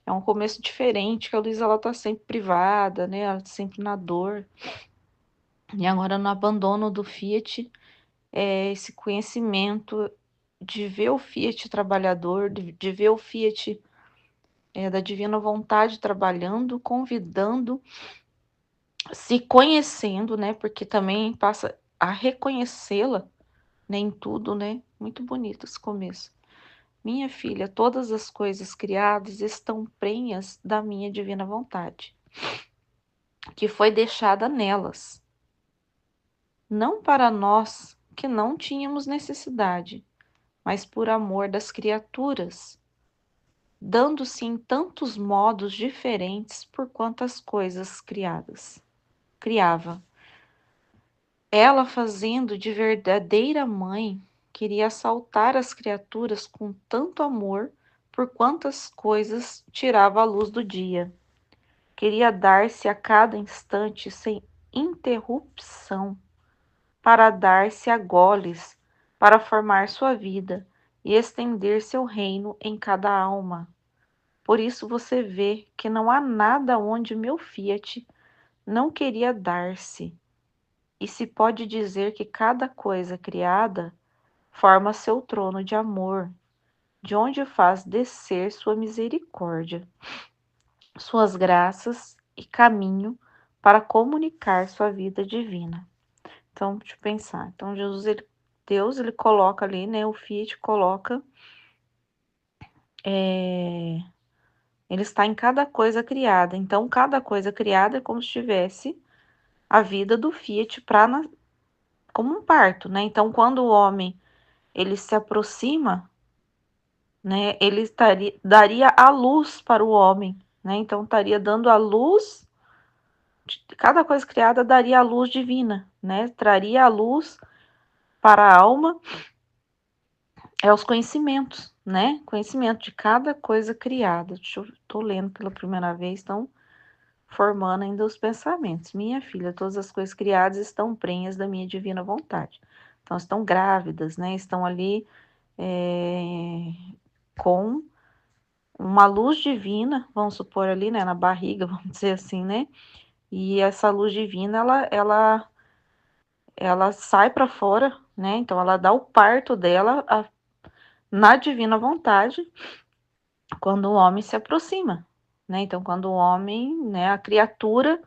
É um começo diferente, que a Luísa, ela tá sempre privada, né? Ela tá sempre na dor. E agora no abandono do Fiat, esse conhecimento de ver o Fiat trabalhador, de ver o Fiat da divina vontade trabalhando, convidando, se conhecendo, né? Porque também passa a reconhecê-la, né, em tudo, né? Muito bonito esse começo. Minha filha, todas as coisas criadas estão prenhas da minha divina vontade, que foi deixada nelas, não para nós que não tínhamos necessidade, mas por amor das criaturas, dando-se em tantos modos diferentes por quantas coisas criava. Ela, fazendo de verdadeira mãe, queria assaltar as criaturas com tanto amor por quantas coisas tirava a luz do dia. Queria dar-se a cada instante sem interrupção, para dar-se a goles, para formar sua vida e estender seu reino em cada alma. Por isso você vê que não há nada onde meu Fiat não queria dar-se, e se pode dizer que cada coisa criada forma seu trono de amor, de onde faz descer sua misericórdia, suas graças e caminho para comunicar sua vida divina. Então, deixa eu pensar. Então, Deus, ele coloca ali, né? O Fiat coloca, ele está em cada coisa criada. Então, cada coisa criada é como se tivesse a vida do Fiat como um parto, né? Então, quando o homem ele se aproxima, né? Ele daria a luz para o homem, né? Então, estaria dando a luz. Cada coisa criada daria a luz divina, né? Traria a luz para a alma, os conhecimentos, né? Conhecimento de cada coisa criada. Tô lendo pela primeira vez, estão formando ainda os pensamentos. Minha filha, todas as coisas criadas estão prenhas da minha divina vontade. Então, estão grávidas, né? Estão ali com uma luz divina, vamos supor ali, né? Na barriga, vamos dizer assim, né? E essa luz divina, ela sai para fora, né? Então, ela dá o parto dela na divina vontade quando o homem se aproxima, né? Então, quando o homem, né, a criatura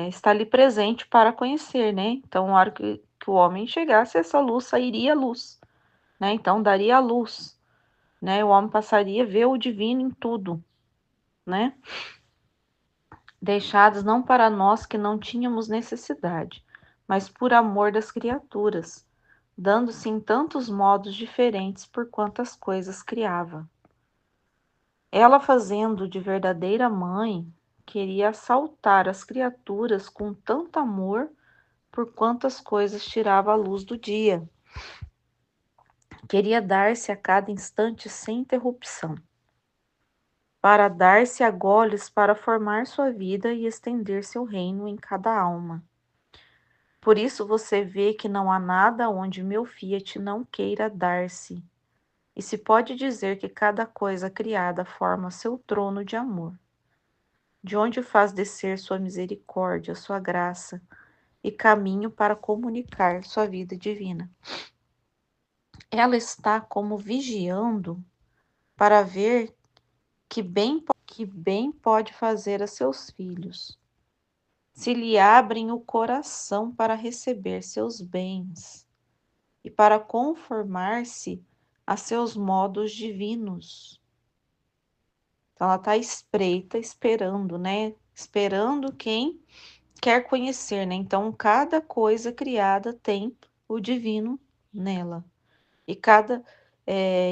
está ali presente para conhecer, né? Então, na hora que o homem chegasse, essa luz sairia a luz, né? Então, daria a luz, né? O homem passaria a ver o divino em tudo, né? Deixados não para nós que não tínhamos necessidade, mas por amor das criaturas, dando-se em tantos modos diferentes por quantas coisas criava. Ela, fazendo de verdadeira mãe, queria assaltar as criaturas com tanto amor por quantas coisas tirava a luz do dia. Queria dar-se a cada instante sem interrupção, para dar-se a goles para formar sua vida e estender seu reino em cada alma. Por isso você vê que não há nada onde meu Fiat não queira dar-se, e se pode dizer que cada coisa criada forma seu trono de amor, de onde faz descer sua misericórdia, sua graça e caminho para comunicar sua vida divina. Ela está como vigiando para ver que bem pode fazer a seus filhos, se lhe abrem o coração para receber seus bens e para conformar-se a seus modos divinos. Então ela está espreita, esperando, né? Esperando quem quer conhecer, né? Então cada coisa criada tem o divino nela. E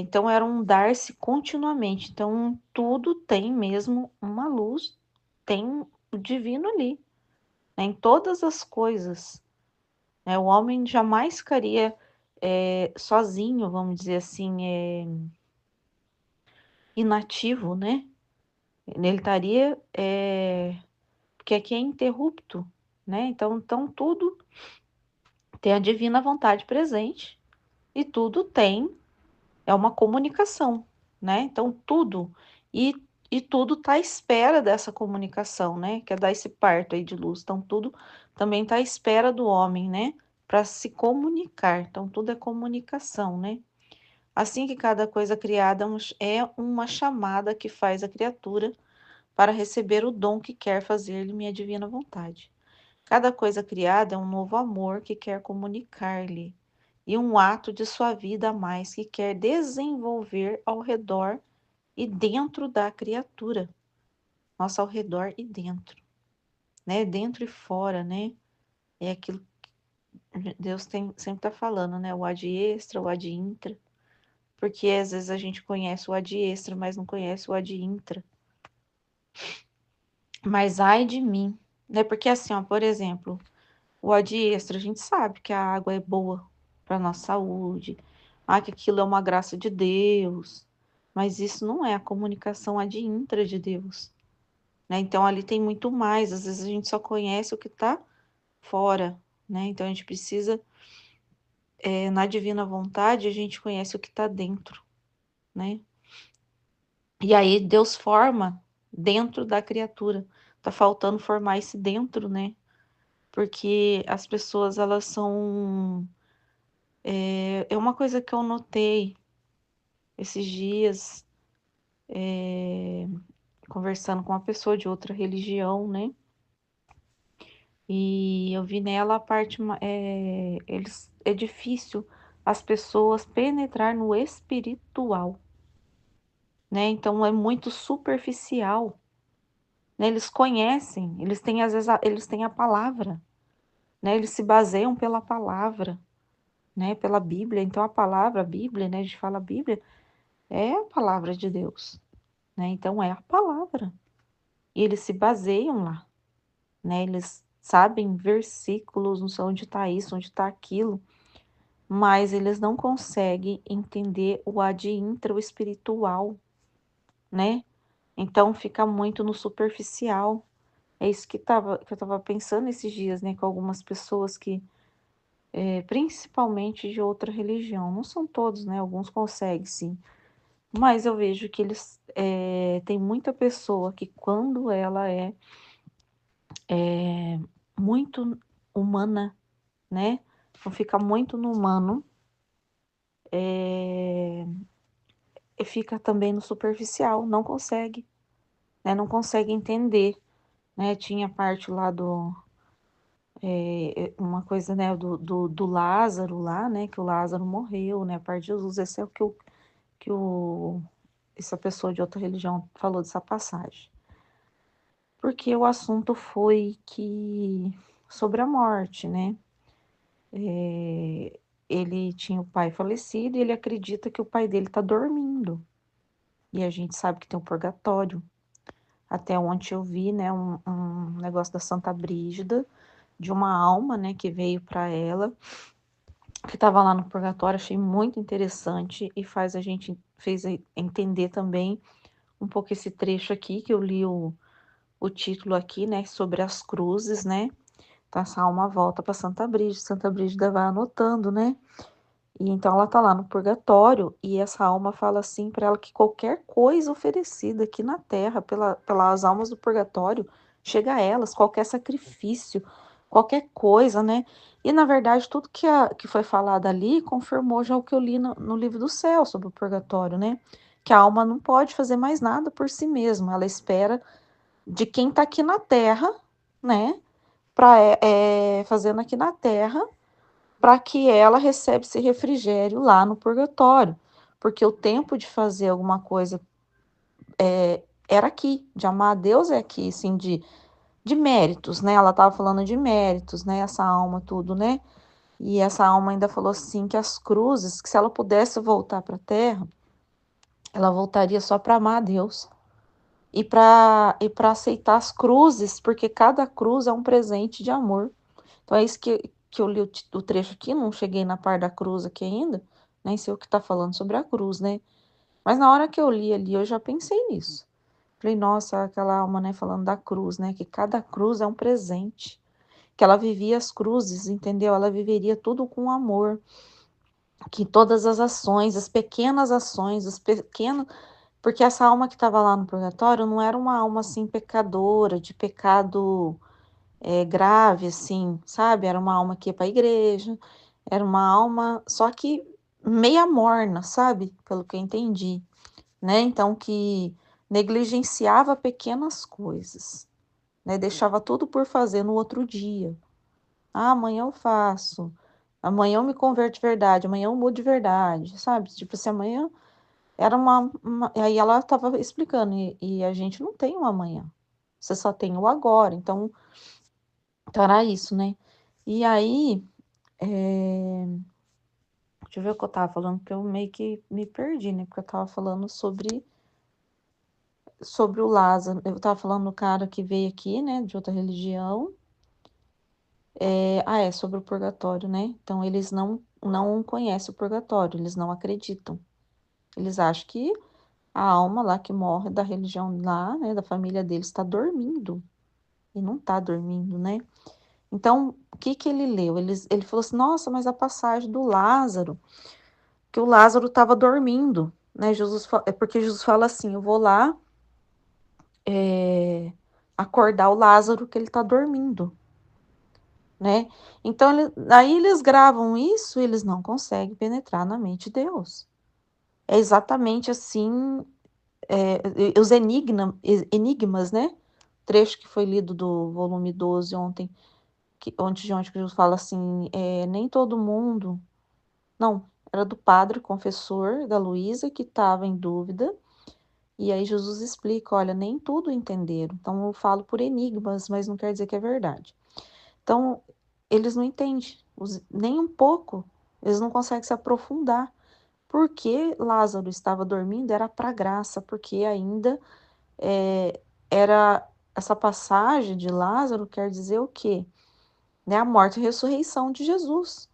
então era um dar-se continuamente. Então tudo tem mesmo uma luz, tem o divino ali, né? Em todas as coisas, né? O homem jamais ficaria sozinho, vamos dizer assim, inativo, né? Ele estaria, porque aqui é interrupto, né? Então tudo tem a divina vontade presente e tudo tem uma comunicação, né? Então tudo e, e tudo está à espera dessa comunicação, né? Que é dar esse parto aí de luz. Então tudo também está à espera do homem, né? Para se comunicar. Então tudo é comunicação, né? Assim que cada coisa criada é uma chamada que faz a criatura para receber o dom que quer fazer-lhe minha divina vontade. Cada coisa criada é um novo amor que quer comunicar-lhe, e um ato de sua vida a mais que quer desenvolver ao redor e dentro da criatura. Nossa, ao redor e dentro, né? Dentro e fora, né? É aquilo que Deus sempre está falando, né? O ad extra, o ad intra. Porque às vezes a gente conhece o ad extra, mas não conhece o ad intra. Mas ai de mim, né? Porque assim, ó, por exemplo, o ad extra, a gente sabe que a água é boa para nossa saúde, que aquilo é uma graça de Deus, mas isso não é a comunicação ad intra de Deus, né? Então ali tem muito mais, às vezes a gente só conhece o que está fora, né? Então a gente precisa, na divina vontade, a gente conhece o que está dentro, né? E aí Deus forma dentro da criatura. Tá faltando formar esse dentro, né? Porque as pessoas, elas são. É uma coisa que eu notei esses dias, conversando com uma pessoa de outra religião, né? E eu vi nela a parte. É difícil as pessoas penetrar no espiritual, né? Então é muito superficial, né? Eles conhecem, eles têm, às vezes, eles têm a palavra, né? Eles se baseiam pela palavra, né? Pela Bíblia. Então a palavra, a Bíblia, né? A gente fala Bíblia, é a palavra de Deus, né? Então é a palavra. E eles se baseiam lá, né? Eles sabem versículos, não sei onde está isso, onde está aquilo. mas eles não conseguem entender o ad intra, o espiritual, né? Então fica muito no superficial. É isso que eu estava pensando esses dias, né, com algumas pessoas que, principalmente de outra religião, não são todos, né? Alguns conseguem, sim. Mas eu vejo que eles tem muita pessoa que quando ela é muito humana, né? Então fica muito no humano, é, e fica também no superficial, não consegue, né? Não consegue entender, né? Tinha parte lá uma coisa, né, do Lázaro lá, né? Que o Lázaro morreu, né? A parte de Jesus, esse é o que essa pessoa de outra religião falou dessa passagem. Porque o assunto foi sobre a morte, né? Ele tinha o pai falecido e ele acredita que o pai dele está dormindo. E a gente sabe que tem um purgatório. Até ontem eu vi, né, um negócio da Santa Brígida, de uma alma, né, que veio para ela, que estava lá no purgatório. Achei muito interessante e fez entender também um pouco esse trecho aqui, que eu li o título aqui, né, sobre as cruzes, né? Então essa alma volta para Santa Brígida vai anotando, né? E então ela tá lá no purgatório e essa alma fala assim para ela que qualquer coisa oferecida aqui na terra pelas almas do purgatório chega a elas, qualquer sacrifício, qualquer coisa, né? E na verdade tudo que foi falado ali confirmou já o que eu li no livro do céu sobre o purgatório, né? Que a alma não pode fazer mais nada por si mesma, ela espera de quem tá aqui na terra, né? Fazendo aqui na terra para que ela receba esse refrigério lá no purgatório, porque o tempo de fazer alguma coisa era aqui, de amar a Deus é aqui, assim, de méritos, né? Ela estava falando de méritos, né? Essa alma, tudo, né? E essa alma ainda falou assim que as cruzes, que se ela pudesse voltar para a Terra, ela voltaria só para amar a Deus e para aceitar as cruzes, porque cada cruz é um presente de amor. Então é isso que eu li o trecho aqui, não cheguei na parte da cruz aqui ainda, nem sei o que está falando sobre a cruz, né? Mas na hora que eu li ali, eu já pensei nisso. Falei, nossa, aquela alma, né, falando da cruz, né? Que cada cruz é um presente. Que ela vivia as cruzes, entendeu? Ela viveria tudo com amor. Que todas as ações, as pequenas ações, os pequenos. Porque essa alma que estava lá no purgatório não era uma alma assim pecadora, de pecado grave, assim, sabe? Era uma alma que ia para a igreja, era uma alma, só que meia morna, sabe? Pelo que eu entendi, né? Então, que negligenciava pequenas coisas, né? Deixava tudo por fazer no outro dia. Ah, amanhã eu faço, amanhã eu me converto de verdade, amanhã eu mudo de verdade, sabe? Tipo assim, amanhã era Aí ela estava explicando, e a gente não tem um amanhã, você só tem o agora, então era isso, né? E aí, deixa eu ver o que eu tava falando, porque eu meio que me perdi, né? Porque eu tava falando sobre o Lázaro. Eu tava falando do cara que veio aqui, né, de outra religião. Sobre o purgatório, né? Então, eles não conhecem o purgatório, eles não acreditam. Eles acham que a alma lá que morre da religião lá, né, da família deles, está dormindo. E não tá dormindo, né? Então, o que que ele leu? Ele falou assim, nossa, mas a passagem do Lázaro, que o Lázaro estava dormindo, né? É porque Jesus fala assim, eu vou lá acordar o Lázaro que ele está dormindo, né? Então, aí eles gravam isso e eles não conseguem penetrar na mente de Deus. É exatamente assim, os enigmas, né? Trecho que foi lido do volume 12 ontem, de onde Jesus fala assim, nem todo mundo, não, era do padre confessor da Luísa que estava em dúvida. E aí Jesus explica, olha, nem tudo entenderam. Então eu falo por enigmas, mas não quer dizer que é verdade. Então, eles não entendem, nem um pouco. Eles não conseguem se aprofundar. Porque Lázaro estava dormindo era para graça, porque ainda era essa passagem de Lázaro quer dizer o quê? Né? A morte e a ressurreição de Jesus.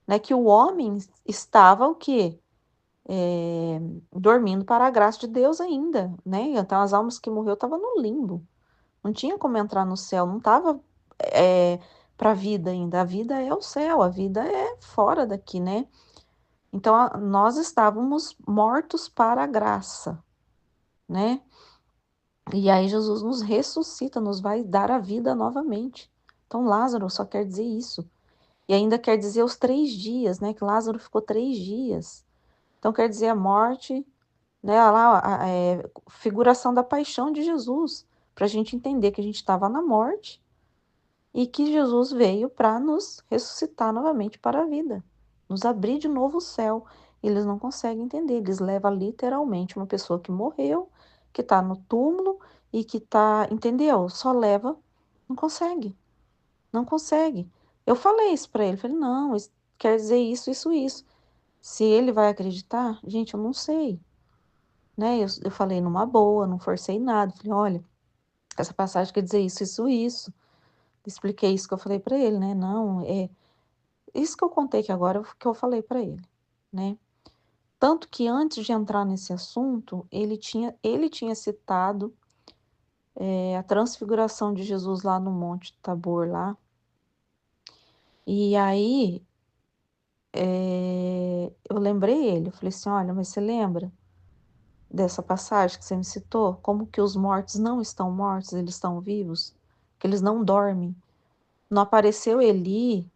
né? Que o homem estava o quê? Dormindo para a graça de Deus ainda, né? Então as almas que morreu estavam no limbo, não tinha como entrar no céu, não estava para a vida ainda. A vida é o céu, a vida é fora daqui, né? Então nós estávamos mortos para a graça, né? E aí Jesus nos ressuscita, nos vai dar a vida novamente. Então Lázaro só quer dizer isso. E ainda quer dizer os 3 dias, né? Que Lázaro ficou 3 dias. Então quer dizer a morte, né? Lá, figuração da paixão de Jesus, para a gente entender que a gente estava na morte e que Jesus veio para nos ressuscitar novamente para a vida, nos abrir de novo o céu. Eles não conseguem entender, eles levam literalmente uma pessoa que morreu, que está no túmulo e que está, entendeu? Só leva, não consegue, não consegue. Eu falei isso para ele, falei, não, isso quer dizer isso, isso, isso. Se ele vai acreditar, gente, eu não sei, né? Eu falei numa boa, não forcei nada, falei, olha, essa passagem quer dizer isso, isso, isso. Expliquei isso que eu falei para ele, né? Não, é isso que eu contei que agora que eu falei para ele, né? Tanto que antes de entrar nesse assunto, ele tinha citado a transfiguração de Jesus lá no Monte Tabor lá. E aí eu lembrei ele, eu falei assim, olha, mas você lembra dessa passagem que você me citou? Como que os mortos não estão mortos, eles estão vivos? Que eles não dormem. Não apareceu Eli,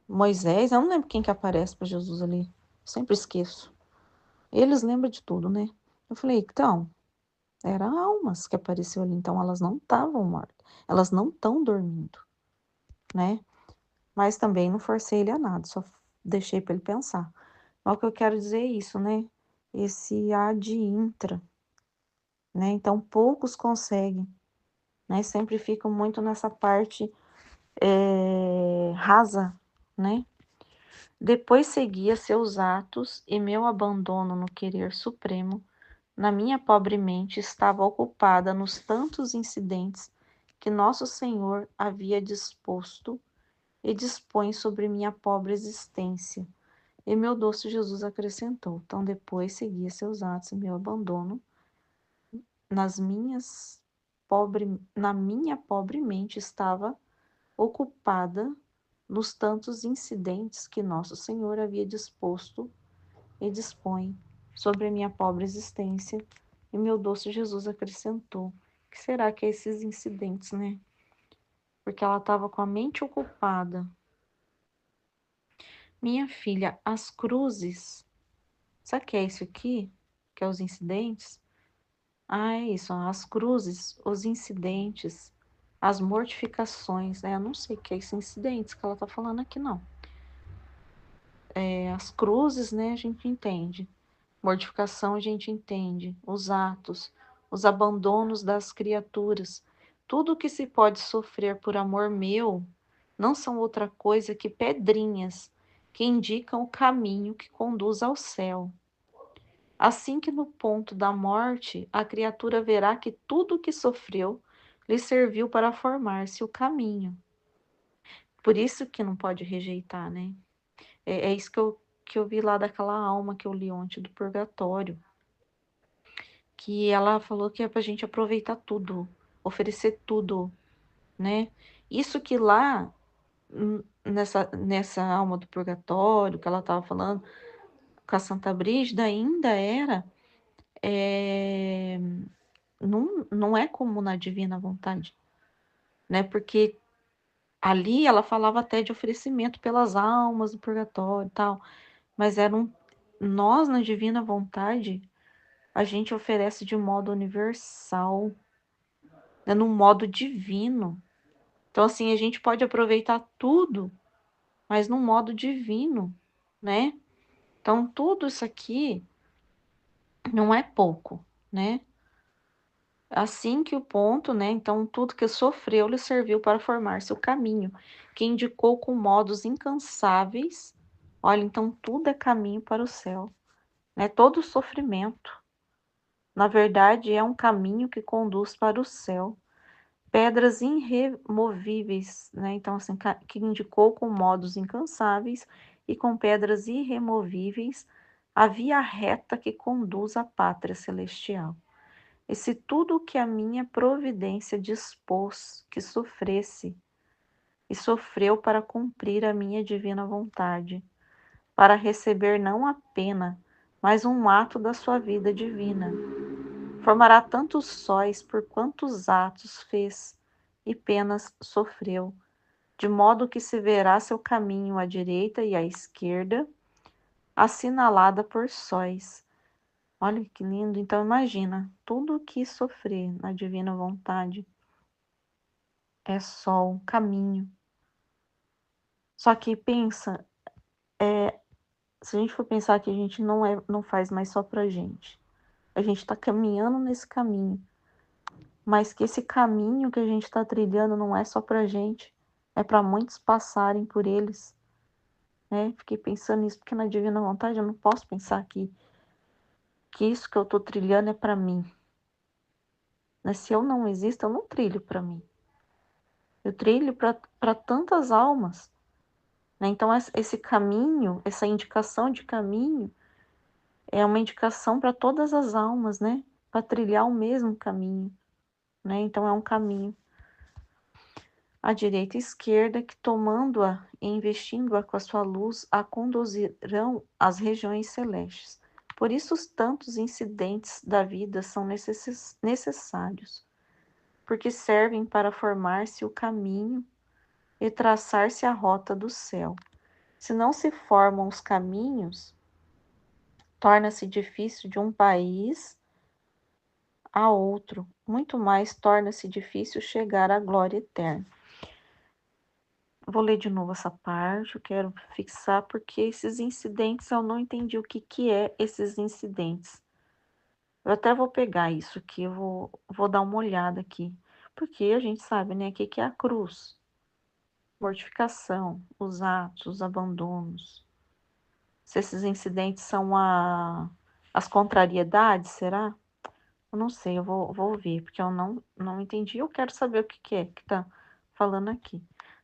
Moisés, eu não lembro quem que aparece para Jesus ali. Sempre esqueço. Eles lembram de tudo, né? Eu falei, então, eram almas que apareceu ali, então elas não estavam mortas, elas não estão dormindo, né? Mas também não forcei ele a nada, só deixei para ele pensar. Mas o que eu quero dizer é isso, né? Esse ad intra, né? Então poucos conseguem, né? Sempre ficam muito nessa parte rasa, né? Depois seguia seus atos e meu abandono no querer supremo. Na minha pobre mente estava ocupada nos tantos incidentes que Nosso Senhor havia disposto e dispõe sobre minha pobre existência. E meu doce Jesus acrescentou: então depois seguia seus atos e meu abandono na minha pobre mente estava ocupada nos tantos incidentes que Nosso Senhor havia disposto e dispõe sobre a minha pobre existência. E meu doce Jesus acrescentou: que será que é esses incidentes, né? Porque ela estava com a mente ocupada. Minha filha, as cruzes. Sabe o que é isso aqui? Que é os incidentes? Ah, é isso, ó, as cruzes, os incidentes, as mortificações, né? Eu não sei o que é esses incidentes que ela tá falando aqui, não. As cruzes, né, a gente entende. Mortificação, a gente entende. Os atos, os abandonos das criaturas. Tudo que se pode sofrer por amor meu não são outra coisa que pedrinhas que indicam o caminho que conduz ao céu. Assim que no ponto da morte a criatura verá que tudo o que sofreu lhe serviu para formar-se o caminho. Por isso que não pode rejeitar, né? É isso que eu vi lá daquela alma que eu li ontem do purgatório. Que ela falou que é pra gente aproveitar tudo, oferecer tudo, né? Isso que lá, nessa alma do purgatório, que ela estava falando com a Santa Brígida, ainda era, não é como na divina vontade, né? Porque ali ela falava até de oferecimento pelas almas do purgatório e tal, mas nós na divina vontade, a gente oferece de modo universal, né? Num modo divino. Então, assim, a gente pode aproveitar tudo, mas num modo divino, né? Então, tudo isso aqui não é pouco, né? Assim que o ponto, né? Então, tudo que sofreu lhe serviu para formar-se o caminho, que indicou com modos incansáveis. Olha, então tudo é caminho para o céu, né? Todo sofrimento, na verdade, é um caminho que conduz para o céu. Pedras irremovíveis, né? Então, assim, que indicou com modos incansáveis e com pedras irremovíveis a via reta que conduz à pátria celestial. E se tudo o que a minha providência dispôs que sofresse, e sofreu para cumprir a minha divina vontade, para receber não a pena, mas um ato da sua vida divina, formará tantos sóis por quantos atos fez e penas sofreu, de modo que se verá seu caminho à direita e à esquerda, assinalada por sóis. Olha que lindo. Então imagina, tudo o que sofrer na divina vontade é só um caminho. Só que pensa, se a gente for pensar que a gente não faz mais só pra gente. A gente está caminhando nesse caminho, mas que esse caminho que a gente está trilhando não é só pra gente, é para muitos passarem por eles, né? Fiquei pensando nisso, porque na divina vontade eu não posso pensar que isso que eu tô trilhando é para mim. Né? Se eu não existo, eu não trilho para mim. Eu trilho para tantas almas. Né? Então, esse caminho, essa indicação de caminho, é uma indicação para todas as almas, né? Para trilhar o mesmo caminho. Né? Então, é um caminho. A direita e a esquerda, que tomando-a e investindo-a com a sua luz, a conduzirão às regiões celestes. Por isso, os tantos incidentes da vida são necessários, porque servem para formar-se o caminho e traçar-se a rota do céu. Se não se formam os caminhos, torna-se difícil de um país a outro, muito mais torna-se difícil chegar à glória eterna. Vou ler de novo essa parte, eu quero fixar, porque esses incidentes eu não entendi o que é esses incidentes. Eu até vou pegar isso aqui, eu vou dar uma olhada aqui, porque a gente sabe, né, o que é a cruz. Mortificação, os atos, os abandonos. Se esses incidentes são as contrariedades, será? Eu não sei, eu vou ver, porque eu não entendi. Eu quero saber o que é que tá falando aqui.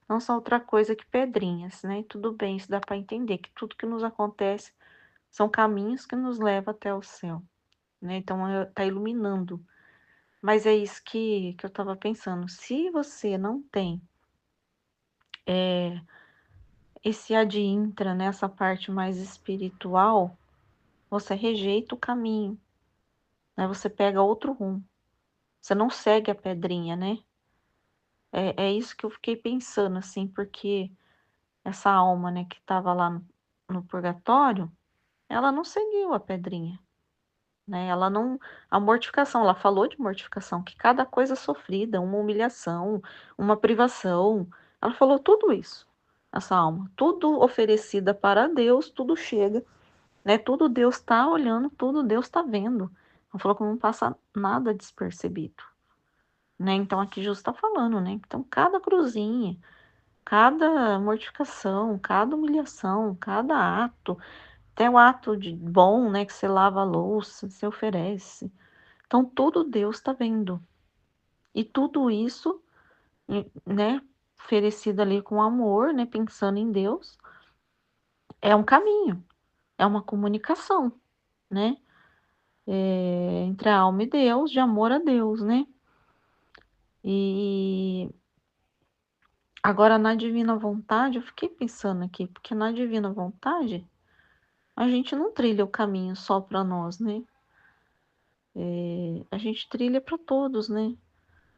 Não são outra coisa que pedrinhas, né? Tudo bem, isso dá para entender, que tudo que nos acontece são caminhos que nos levam até o céu, né? Então, tá iluminando. Mas é isso que eu estava pensando. Se você não tem esse adintra nessa parte mais espiritual, você rejeita o caminho, né? Você pega outro rumo. Você não segue a pedrinha, né? É isso que eu fiquei pensando, assim, porque essa alma, né, que estava lá no purgatório, ela não seguiu a pedrinha, né? Ela não. A mortificação, ela falou de mortificação, que cada coisa sofrida, uma humilhação, uma privação, ela falou tudo isso, essa alma, tudo oferecida para Deus, tudo chega, né? Tudo Deus está olhando, tudo Deus está vendo. Ela falou que não passa nada despercebido, né? Então aqui Jesus está falando, né? Então cada cruzinha, cada mortificação, cada humilhação, cada ato, até o ato de bom, né, que você lava a louça, você oferece. Então tudo Deus está vendo. E tudo isso, né, oferecido ali com amor, né, pensando em Deus, é um caminho, é uma comunicação, né, entre a alma e Deus, de amor a Deus, né. E agora na divina vontade, eu fiquei pensando aqui, porque na divina vontade a gente não trilha o caminho só para nós, né? A gente trilha para todos, né?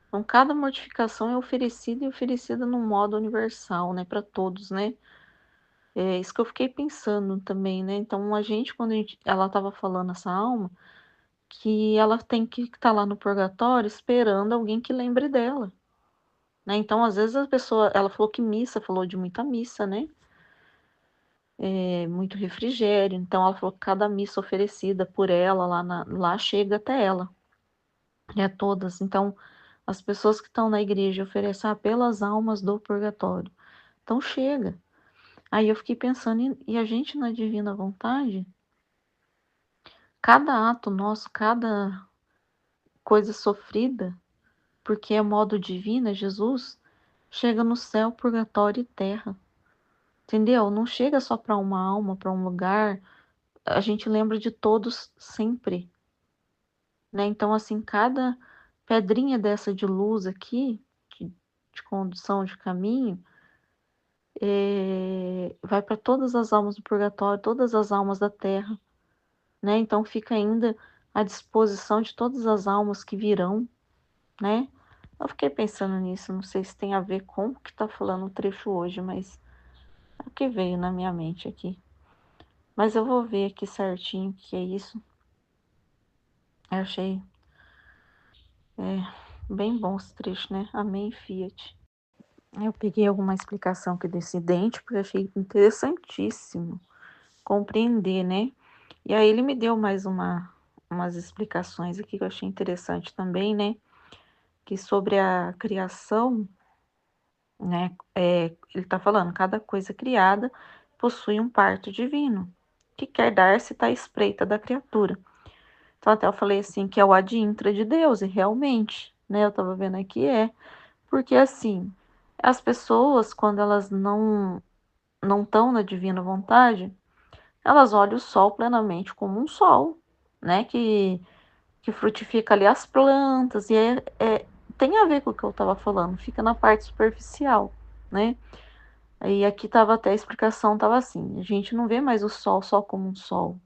Então, cada mortificação é oferecida e oferecida num modo universal, né? Para todos, né? É isso que eu fiquei pensando também, né? Então, quando ela estava falando, essa alma, que ela tem que estar lá no purgatório esperando alguém que lembre dela, né? Então, às vezes a pessoa, ela falou que missa, falou de muita missa, né? Muito refrigério. Então, ela falou que cada missa oferecida por ela lá chega até ela, né? Todas. Então, as pessoas que estão na igreja oferecem pelas almas do purgatório. Então, chega. Aí eu fiquei pensando, e a gente na divina vontade, cada ato nosso, cada coisa sofrida, porque é modo divino, é Jesus, chega no céu, purgatório e terra. entendeu? Não chega só para uma alma, para um lugar, a gente lembra de todos sempre, né? Então, assim, cada pedrinha dessa de luz aqui, de condução de caminho, vai para todas as almas do purgatório, todas as almas da terra, né? Então fica ainda à disposição de todas as almas que virão, né? Eu fiquei pensando nisso, não sei se tem a ver com o que está falando o trecho hoje, mas é o que veio na minha mente aqui. Mas eu vou ver aqui certinho o que é isso. Eu achei bem bom esse trecho, né? Amém, Fiat. Eu peguei alguma explicação aqui desse dente, porque achei interessantíssimo compreender, né? E aí ele me deu mais umas explicações aqui que eu achei interessante também, né? Que sobre a criação, né? Ele está falando, cada coisa criada possui um parto divino, que quer dar-se tá espreita da criatura. Então até eu falei assim, que é o ad intra de Deus, e realmente, né? Eu estava vendo aqui, porque assim, as pessoas, quando elas não estão na divina vontade, elas olham o sol plenamente como um sol, né? Que frutifica ali as plantas, e tem a ver com o que eu estava falando, fica na parte superficial, né? E aqui tava até a explicação, tava assim, a gente não vê mais o sol só como um sol.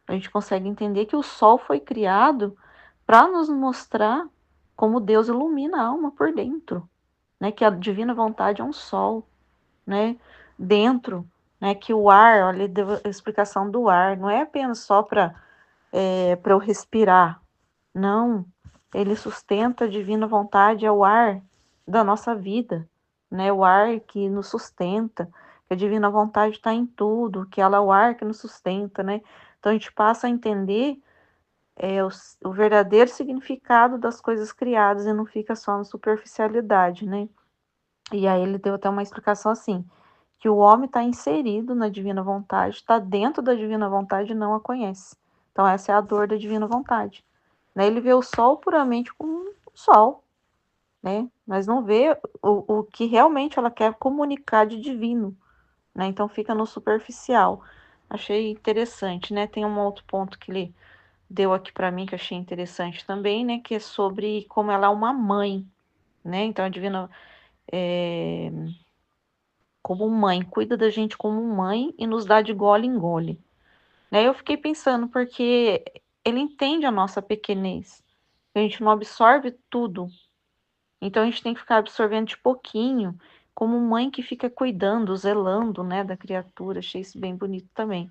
A gente consegue entender que o sol foi criado para nos mostrar como Deus ilumina a alma por dentro, né? Que a divina vontade é um sol, né? Dentro, né? Que o ar, olha, ele deu a explicação do ar, não é apenas só para eu respirar, não. Ele sustenta a divina vontade, é o ar da nossa vida, né? O ar que nos sustenta, que a divina vontade está em tudo, que ela é o ar que nos sustenta, né? Então a gente passa a entender o verdadeiro significado das coisas criadas e não fica só na superficialidade, né? E aí ele deu até uma explicação assim, que o homem está inserido na divina vontade, está dentro da divina vontade e não a conhece. Então essa é a dor da divina vontade, né? Ele vê o sol puramente como um sol, né? Mas não vê o que realmente ela quer comunicar de divino, né? Então fica no superficial. Achei interessante, né? Tem um outro ponto que ele deu aqui para mim que eu achei interessante também, né? Que é sobre como ela é uma mãe, né? Então a divina como mãe, cuida da gente como mãe e nos dá de gole em gole, né? Eu fiquei pensando porque ele entende a nossa pequenez, a gente não absorve tudo, então a gente tem que ficar absorvendo de pouquinho, como mãe que fica cuidando, zelando, né, da criatura. Achei isso bem bonito também.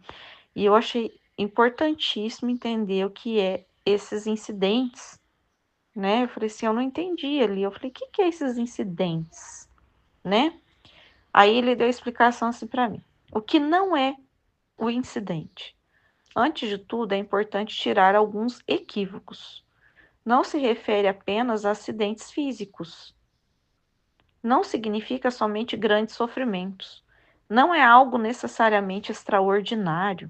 E eu achei importantíssimo entender o que é esses incidentes, né? Eu falei assim, eu não entendi ali. Eu falei, o que é esses incidentes, né? Aí ele deu a explicação assim para mim. O que não é o incidente? Antes de tudo, é importante tirar alguns equívocos. Não se refere apenas a acidentes físicos. Não significa somente grandes sofrimentos. Não é algo necessariamente extraordinário,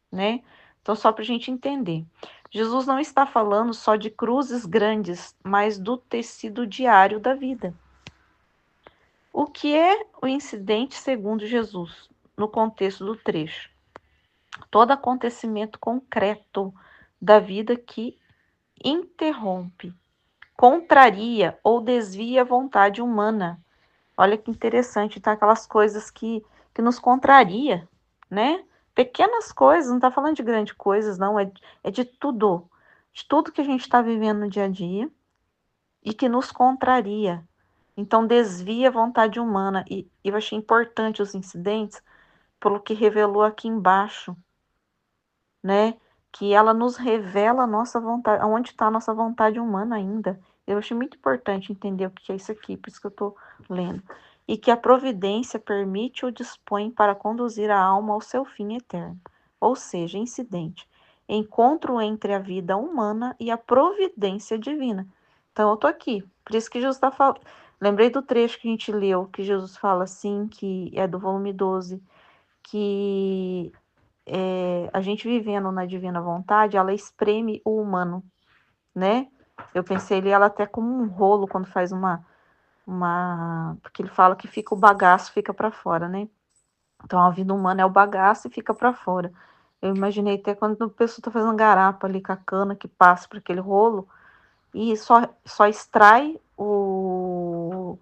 né? Então, só para a gente entender. Jesus não está falando só de cruzes grandes, mas do tecido diário da vida. O que é o incidente segundo Jesus, no contexto do trecho? Todo acontecimento concreto da vida que interrompe, contraria ou desvia a vontade humana. Olha que interessante, tá? Aquelas coisas que nos contraria, né? Pequenas coisas, não está falando de grandes coisas, não, é de tudo que a gente está vivendo no dia a dia e que nos contraria. Então, desvia a vontade humana. E eu achei importante os incidentes, pelo que revelou aqui embaixo, né? Que ela nos revela a nossa vontade, onde está a nossa vontade humana ainda. Eu achei muito importante entender o que é isso aqui, por isso que eu estou lendo. E que a providência permite ou dispõe para conduzir a alma ao seu fim eterno. Ou seja, incidente. Encontro entre a vida humana e a providência divina. Então, eu estou aqui. Por isso que Jesus está falando. Lembrei do trecho que a gente leu, que Jesus fala assim, que é do volume 12, que a gente vivendo na divina vontade, ela espreme o humano, né? Eu pensei ela até como um rolo quando faz porque ele fala que fica o bagaço, fica para fora, né? Então a vida humana é o bagaço e fica para fora. Eu imaginei até quando a pessoa está fazendo garapa ali com a cana que passa por aquele rolo e só extrai o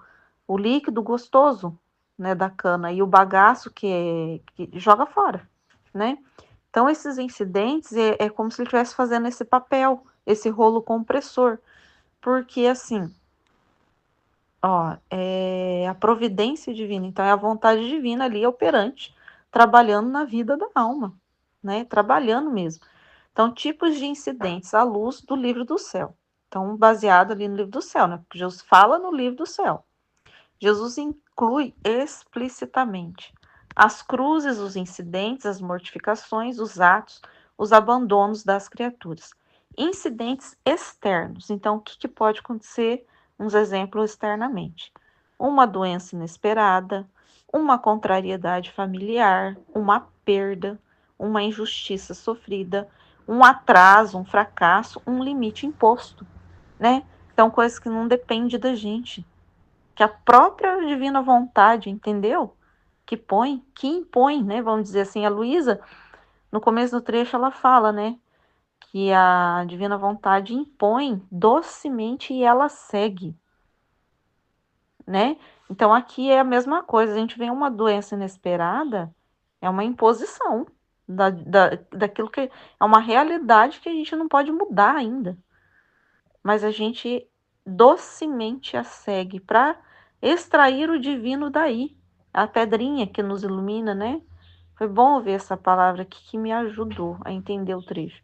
líquido gostoso, né, da cana e o bagaço que joga fora, né? Então esses incidentes é como se ele estivesse fazendo esse papel, esse rolo compressor, porque assim, ó, é a providência divina, então é a vontade divina ali operante, trabalhando na vida da alma, né? Trabalhando mesmo. Então, tipos de incidentes à luz do livro do céu. Então, baseado ali no livro do céu, né? Porque Jesus fala no livro do céu. Jesus inclui explicitamente as cruzes, os incidentes, as mortificações, os atos, os abandonos das criaturas. Incidentes externos. Então, o que pode acontecer? Uns exemplos externamente. Uma doença inesperada, uma contrariedade familiar, uma perda, uma injustiça sofrida, um atraso, um fracasso, um limite imposto, né? Então, coisas que não dependem da gente, que a própria divina vontade, entendeu? Que impõe, né? Vamos dizer assim, a Luísa, no começo do trecho, ela fala, né? Que a divina vontade impõe docemente e ela segue, né? Então aqui é a mesma coisa, a gente vê uma doença inesperada, é uma imposição daquilo que é uma realidade que a gente não pode mudar ainda, mas a gente docemente a segue para extrair o divino daí, a pedrinha que nos ilumina, né? Foi bom ouvir essa palavra aqui que me ajudou a entender o trecho.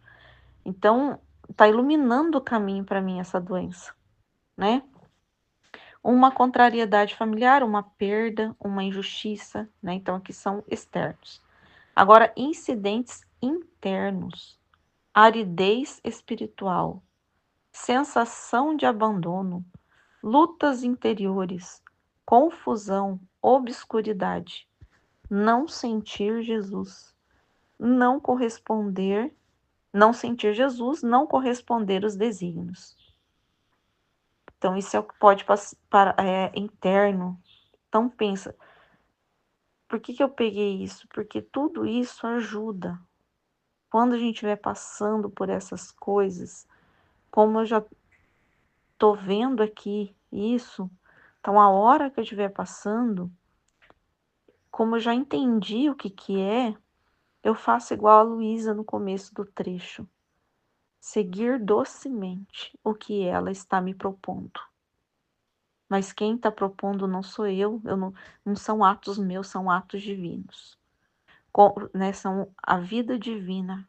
Então, tá iluminando o caminho para mim essa doença, né? Uma contrariedade familiar, uma perda, uma injustiça, né? Então, aqui são externos. Agora, incidentes internos, aridez espiritual, sensação de abandono, lutas interiores, confusão, obscuridade, não sentir Jesus, não corresponder, não sentir Jesus, não corresponder aos desígnios. Então, isso é o que pode para interno. Então, pensa, por que eu peguei isso? Porque tudo isso ajuda. Quando a gente estiver passando por essas coisas, como eu já tô vendo aqui isso, então a hora que eu estiver passando, como eu já entendi o que é, eu faço igual a Luísa no começo do trecho. Seguir docemente o que ela está me propondo. Mas quem está propondo não sou eu não são atos meus, são atos divinos. Né, são a vida divina.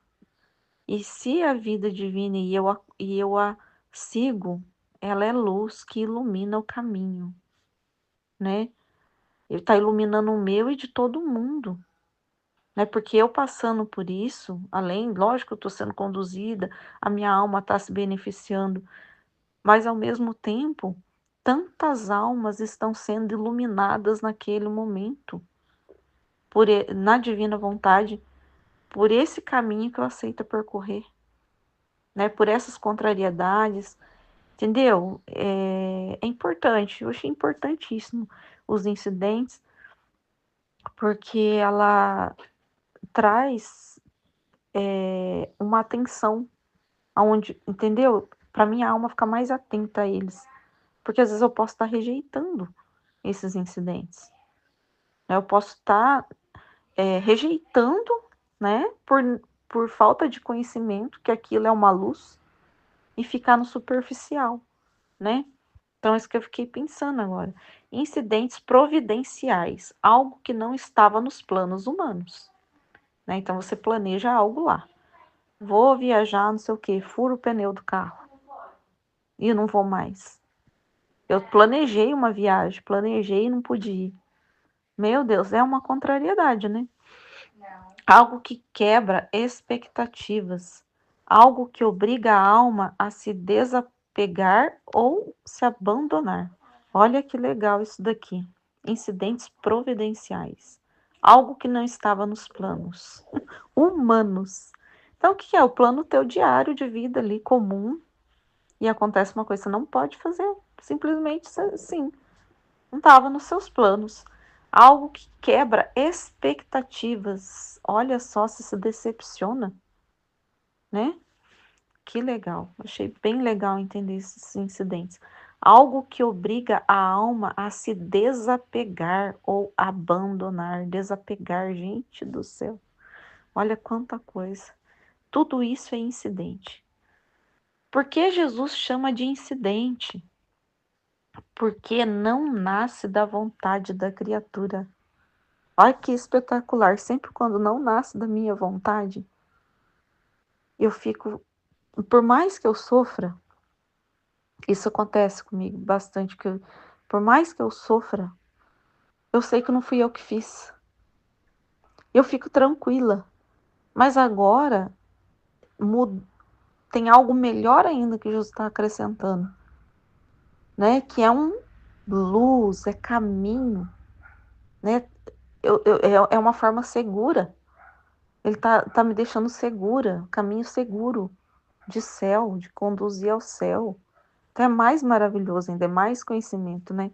E se a vida divina e eu a sigo, ela é luz que ilumina o caminho, né? Ele está iluminando o meu e de todo mundo, né? Porque eu passando por isso, além, lógico, eu estou sendo conduzida, a minha alma está se beneficiando, mas ao mesmo tempo, tantas almas estão sendo iluminadas naquele momento, na divina vontade, por esse caminho que eu aceito percorrer, né? Por essas contrariedades, entendeu? É importante, eu achei importantíssimo os incidentes, porque ela traz uma atenção aonde, entendeu? Para minha alma ficar mais atenta a eles, porque às vezes eu posso estar rejeitando esses incidentes, né? Eu posso estar rejeitando, né? Por falta de conhecimento que aquilo é uma luz e ficar no superficial, né? Então, é isso que eu fiquei pensando agora. Incidentes providenciais, algo que não estava nos planos humanos, né? Então, você planeja algo lá. Vou viajar, não sei o quê, furo o pneu do carro e não vou mais. Eu planejei uma viagem, planejei e não pude ir. Meu Deus, é uma contrariedade, né? Algo que quebra expectativas, algo que obriga a alma a se desapegar ou se abandonar. Olha que legal isso daqui. Incidentes providenciais, algo que não estava nos planos humanos. Então, o que é? O plano teu diário de vida ali comum e acontece uma coisa que você não pode fazer, simplesmente assim, não estava nos seus planos. algo que quebra expectativas. Olha só se se decepciona, né? Que legal, achei bem legal entender esses incidentes. Algo que obriga a alma a se desapegar ou abandonar. Desapegar, gente do céu. Olha quanta coisa. Tudo isso é incidente. Por que Jesus chama de incidente? Porque não nasce da vontade da criatura. Olha que espetacular. Sempre quando não nasce da minha vontade, eu fico. Por mais que eu sofra, isso acontece comigo bastante, por mais que eu sofra, eu sei que não fui eu que fiz. Eu fico tranquila. Mas agora tem algo melhor ainda que Jesus está acrescentando, né? Que é luz, é caminho, né? É uma forma segura. Ele tá me deixando segura, caminho seguro de céu, de conduzir ao céu. Então é mais maravilhoso, ainda é mais conhecimento, né?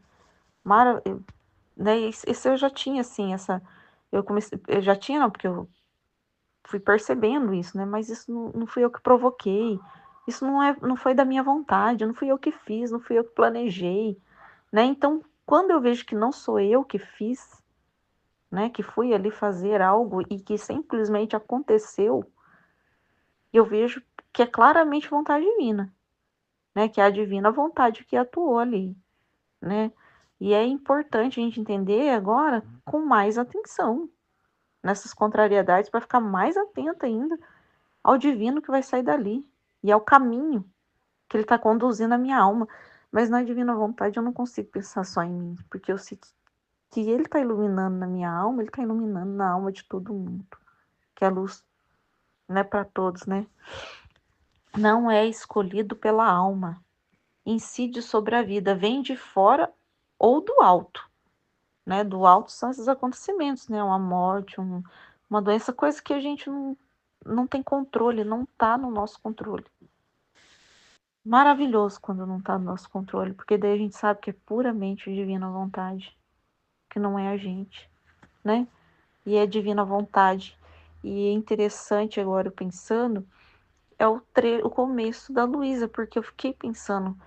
Mara, né? Isso eu já tinha, assim, eu já tinha, não, porque eu fui percebendo isso, né? Mas isso não fui eu que provoquei, isso não foi da minha vontade, não fui eu que fiz, não fui eu que planejei, né? Então, quando eu vejo que não sou eu que fiz, né? Que fui ali fazer algo e que simplesmente aconteceu, eu vejo que é claramente vontade divina, né? Que é a divina vontade que atuou ali, né? E é importante a gente entender agora com mais atenção nessas contrariedades para ficar mais atenta ainda ao divino que vai sair dali e ao caminho que ele está conduzindo a minha alma. Mas na divina vontade eu não consigo pensar só em mim, porque eu sei que ele está iluminando na minha alma, ele está iluminando na alma de todo mundo, que a luz não é para todos, né? Não é escolhido pela alma, incide sobre a vida, vem de fora ou do alto, né? Do alto são esses acontecimentos, né? Uma morte, uma doença, coisa que a gente não tem controle, não está no nosso controle. Maravilhoso quando não está no nosso controle, porque daí a gente sabe que é puramente divina vontade, que não é a gente, né? E é divina vontade. E é interessante agora pensando, é o começo da Luísa, porque eu fiquei pensando,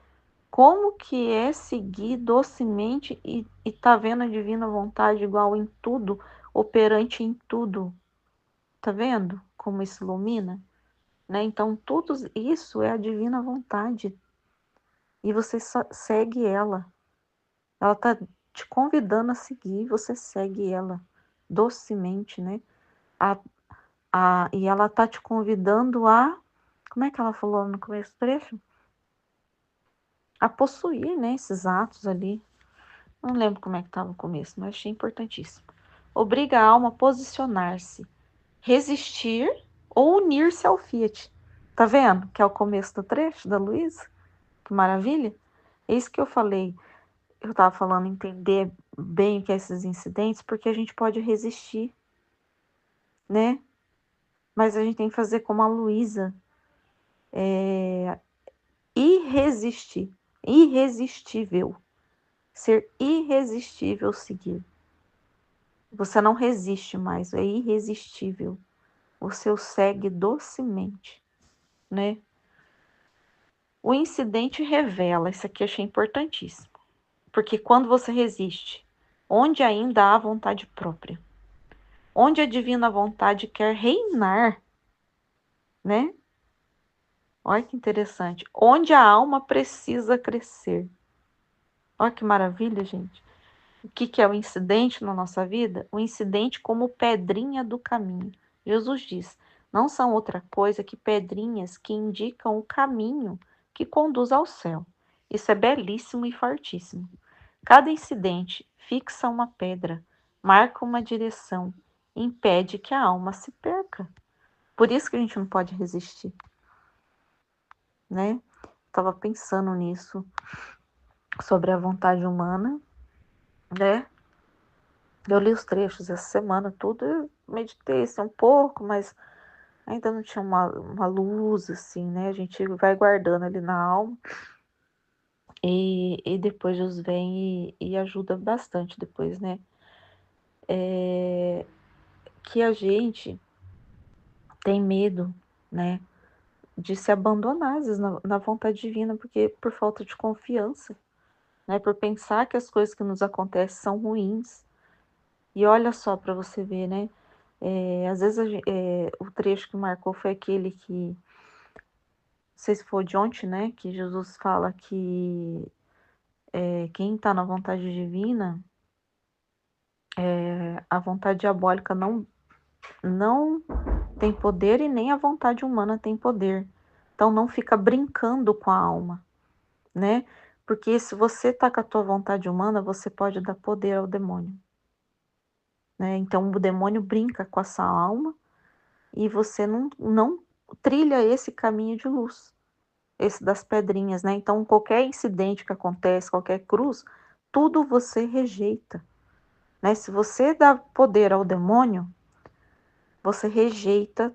como que é seguir docemente e tá vendo a divina vontade igual em tudo, operante em tudo. Tá vendo como isso ilumina? Né? Então, tudo isso é a divina vontade. E você só segue ela. Ela tá te convidando a seguir, você segue ela docemente, né? A, e ela tá te convidando a. Como é que ela falou no começo do trecho? A possuir, né? Esses atos ali. Não lembro como é que estava o começo, mas achei importantíssimo. Obriga a alma a posicionar-se, resistir ou unir-se ao Fiat. Tá vendo? Que é o começo do trecho da Luísa? Que maravilha! É isso que eu falei. Eu estava falando entender bem o que é esses incidentes, porque a gente pode resistir, né? Mas a gente tem que fazer como a Luísa, irresistível. Ser irresistível seguir. Você não resiste mais, é irresistível. Você o segue docemente, né? O incidente revela, isso aqui eu achei importantíssimo, porque quando você resiste, onde ainda há vontade própria, onde a divina vontade quer reinar, né? Olha que interessante. Onde a alma precisa crescer. Olha que maravilha, gente. O que é o incidente na nossa vida? O incidente como pedrinha do caminho. Jesus diz, não são outra coisa que pedrinhas que indicam o caminho que conduz ao céu. Isso é belíssimo e fortíssimo. Cada incidente fixa uma pedra, marca uma direção, impede que a alma se perca. Por isso que a gente não pode resistir, né? Estava pensando nisso, sobre a vontade humana, né? Eu li os trechos essa semana, tudo, eu meditei assim, um pouco, mas ainda não tinha uma luz, assim, né? A gente vai guardando ali na alma e depois Jesus vem e ajuda bastante depois, né? que a gente tem medo, né, de se abandonar às vezes na vontade divina, porque por falta de confiança, né, por pensar que as coisas que nos acontecem são ruins. E olha só para você ver, né, às vezes o trecho que marcou foi aquele que, não sei se foi de ontem, né, que Jesus fala que quem está na vontade divina, a vontade diabólica não tem poder e nem a vontade humana tem poder. Então não fica brincando com a alma, né? Porque se você tá com a tua vontade humana, você pode dar poder ao demônio, né? Então o demônio brinca com a sua alma e você não trilha esse caminho de luz, esse das pedrinhas, né? Então qualquer incidente que acontece, qualquer cruz, tudo você rejeita, né? Se você dá poder ao demônio, você rejeita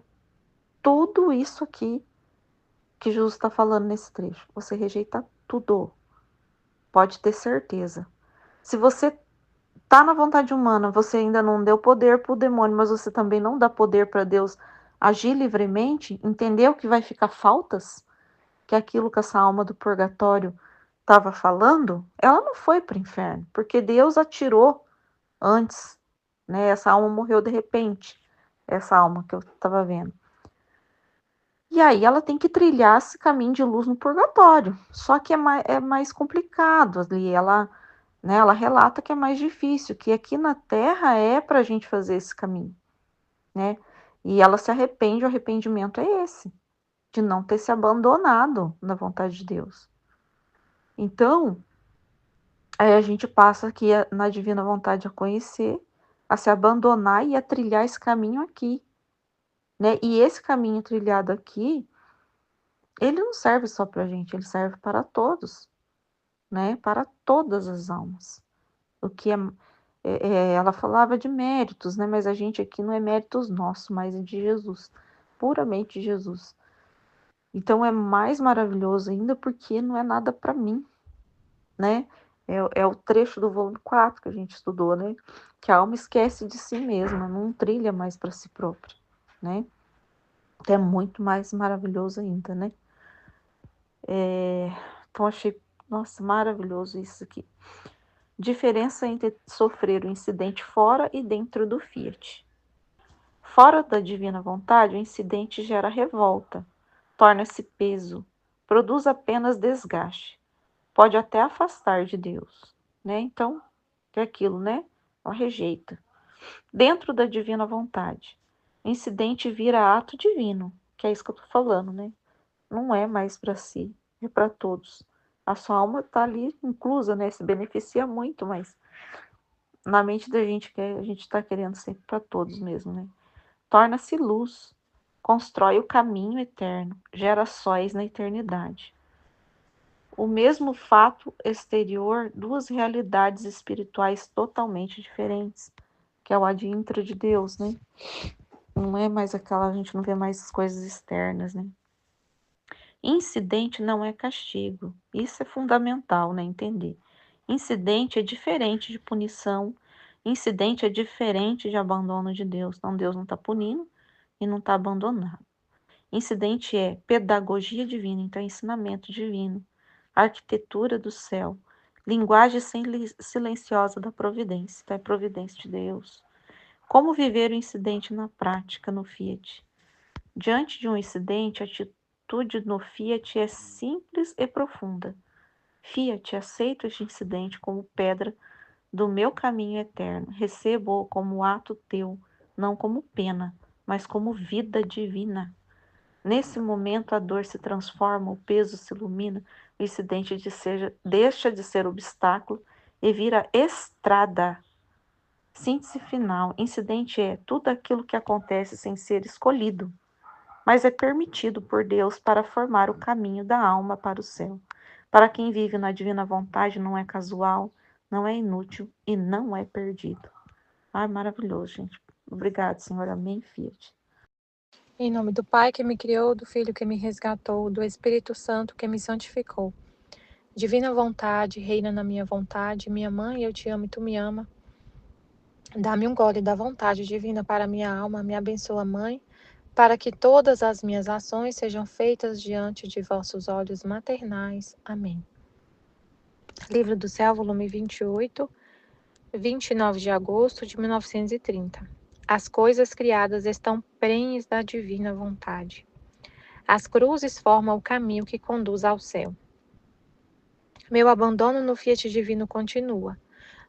tudo isso aqui que Jesus está falando nesse trecho. Você rejeita tudo. Pode ter certeza. Se você tá na vontade humana, você ainda não deu poder para o demônio, mas você também não dá poder para Deus agir livremente, entendeu que vai ficar faltas? Que aquilo que essa alma do purgatório estava falando, ela não foi para o inferno, porque Deus atirou antes, né? Essa alma morreu de repente, essa alma que eu estava vendo. E aí ela tem que trilhar esse caminho de luz no purgatório. Só que é mais complicado ali. Ela relata que é mais difícil, que aqui na Terra é para a gente fazer esse caminho, né? E ela se arrepende, o arrependimento é esse, de não ter se abandonado na vontade de Deus. Então, aí a gente passa aqui na divina vontade a conhecer, a se abandonar e a trilhar esse caminho aqui, né? E esse caminho trilhado aqui, ele não serve só para a gente, ele serve para todos, né? Para todas as almas. O que ela falava de méritos, né? Mas a gente aqui não é méritos nossos, mas é de Jesus, puramente de Jesus. Então é mais maravilhoso ainda porque não é nada para mim, né? É o trecho do volume 4 que a gente estudou, né? Que a alma esquece de si mesma, não trilha mais para si própria, né? Então é muito mais maravilhoso ainda, né? Então achei, nossa, maravilhoso isso aqui. Diferença entre sofrer o incidente fora e dentro do Fiat. Fora da divina vontade, o incidente gera revolta, torna-se peso, produz apenas desgaste, pode até afastar de Deus, né? Então, é aquilo, né? Ela rejeita. Dentro da divina vontade, o incidente vira ato divino, que é isso que eu tô falando, né? Não é mais para si, é para todos. A sua alma tá ali inclusa, né? Se beneficia muito, mas na mente da gente que a gente tá querendo sempre para todos mesmo, né? Torna-se luz, constrói o caminho eterno, gera sóis na eternidade. O mesmo fato exterior, duas realidades espirituais totalmente diferentes, que é o ad intra de Deus, né? Não é mais aquela, a gente não vê mais as coisas externas, né? Incidente não é castigo. Isso é fundamental, né? Entender. Incidente é diferente de punição. Incidente é diferente de abandono de Deus. Então, Deus não está punindo e não está abandonando. Incidente é pedagogia divina, então é ensinamento divino, arquitetura do céu, linguagem silenciosa da providência, então é providência de Deus. Como viver o incidente na prática, no Fiat? Diante de um incidente, a atitude no Fiat é simples e profunda. Fiat, aceito este incidente como pedra do meu caminho eterno. Recebo-o como ato teu, não como pena, mas como vida divina. Nesse momento, a dor se transforma, o peso se ilumina, o incidente deixa de ser obstáculo e vira estrada. Síntese final: incidente é tudo aquilo que acontece sem ser escolhido, mas é permitido por Deus para formar o caminho da alma para o céu. Para quem vive na divina vontade, não é casual, não é inútil e não é perdido. Ai, maravilhoso, gente. Obrigada, Senhor. Amém, Fiat. Em nome do Pai que me criou, do Filho que me resgatou, do Espírito Santo que me santificou. Divina vontade, reina na minha vontade, minha mãe, eu te amo e tu me ama. Dá-me um gole da vontade divina para minha alma, me abençoa, Mãe, para que todas as minhas ações sejam feitas diante de vossos olhos maternais. Amém. Livro do Céu, volume 28, 29 de agosto de 1930. As coisas criadas estão prenhes da divina vontade. As cruzes formam o caminho que conduz ao céu. Meu abandono no Fiat divino continua.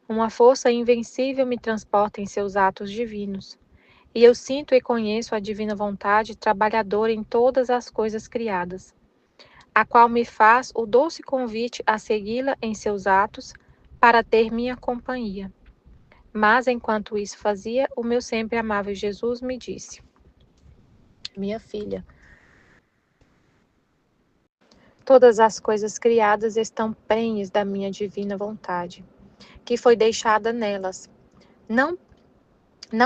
Uma força invencível me transporta em seus atos divinos. E eu sinto e conheço a divina vontade trabalhadora em todas as coisas criadas, a qual me faz o doce convite a segui-la em seus atos para ter minha companhia. Mas, enquanto isso fazia, o meu sempre amável Jesus me disse: minha filha, todas as coisas criadas estão prenhes da minha divina vontade, que foi deixada nelas, não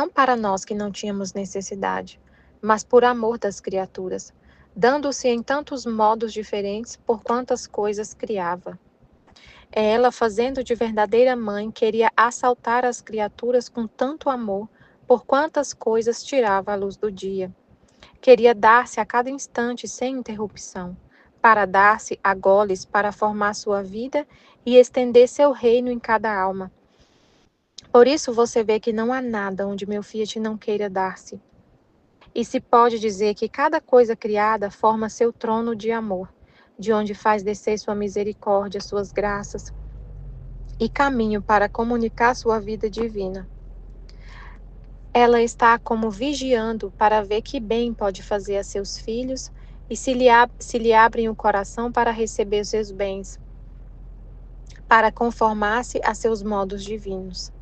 para nós que não tínhamos necessidade, mas por amor das criaturas, dando-se em tantos modos diferentes por quantas coisas criava. Ela, fazendo de verdadeira mãe, queria assaltar as criaturas com tanto amor, por quantas coisas tirava à luz do dia. Queria dar-se a cada instante sem interrupção, para dar-se a goles para formar sua vida e estender seu reino em cada alma. Por isso você vê que não há nada onde meu Fiat não queira dar-se. E se pode dizer que cada coisa criada forma seu trono de amor, de onde faz descer sua misericórdia, suas graças, e caminho para comunicar sua vida divina. Ela está como vigiando para ver que bem pode fazer a seus filhos e se lhe abrem o coração para receber os seus bens, para conformar-se a seus modos divinos.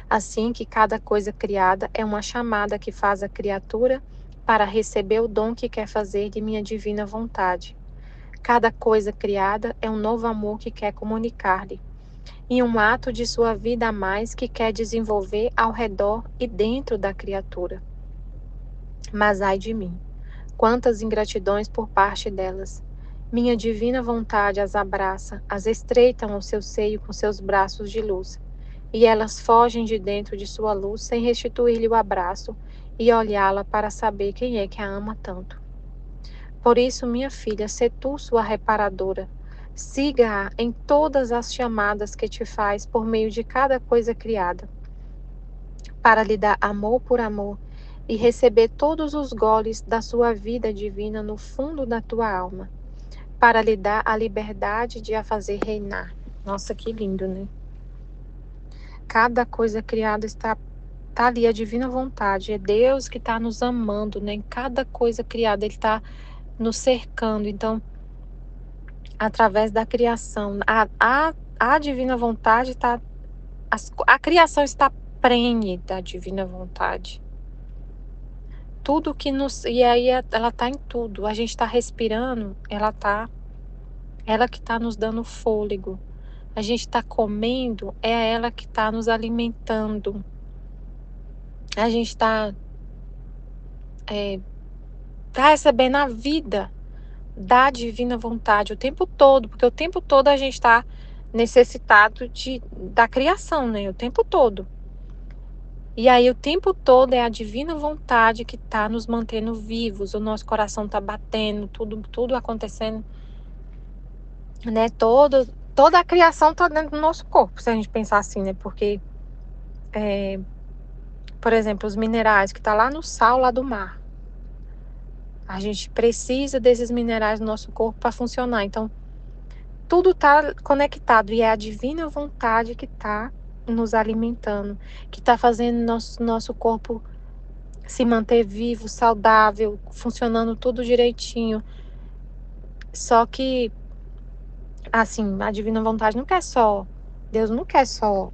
Assim que cada coisa criada é uma chamada que faz a criatura para receber o dom que quer fazer de minha divina vontade. Cada coisa criada é um novo amor que quer comunicar-lhe, e um ato de sua vida a mais que quer desenvolver ao redor e dentro da criatura. Mas ai de mim, quantas ingratidões por parte delas! Minha divina vontade as abraça, as estreitam ao seu seio com seus braços de luz, e elas fogem de dentro de sua luz sem restituir-lhe o abraço e olhá-la para saber quem é que a ama tanto. Por isso, minha filha, sê tu sua reparadora. Siga-a em todas as chamadas que te faz por meio de cada coisa criada, para lhe dar amor por amor e receber todos os goles da sua vida divina no fundo da tua alma, para lhe dar a liberdade de a fazer reinar. Nossa, que lindo, né? Cada coisa criada está ali a divina vontade, é Deus que está nos amando, né? Em cada coisa criada, Ele está nos cercando. Então, através da criação, a divina vontade está, a criação está prenhe da divina vontade. Tudo que nos, e aí ela está em tudo. A gente está respirando, ela que está nos dando fôlego. A gente está comendo, é ela que está nos alimentando. A gente está recebendo a vida da divina vontade o tempo todo, porque o tempo todo a gente está necessitado da criação, né? O tempo todo. E aí o tempo todo é a divina vontade que está nos mantendo vivos, o nosso coração está batendo, tudo acontecendo, né? Toda a criação está dentro do nosso corpo, se a gente pensar assim, né? Porque, por exemplo, os minerais que estão lá no sal, lá do mar, a gente precisa desses minerais no nosso corpo para funcionar. Então, tudo está conectado e é a divina vontade que está nos alimentando, que está fazendo nosso corpo se manter vivo, saudável, funcionando tudo direitinho. Só que, assim, a divina vontade não quer só, Deus não quer só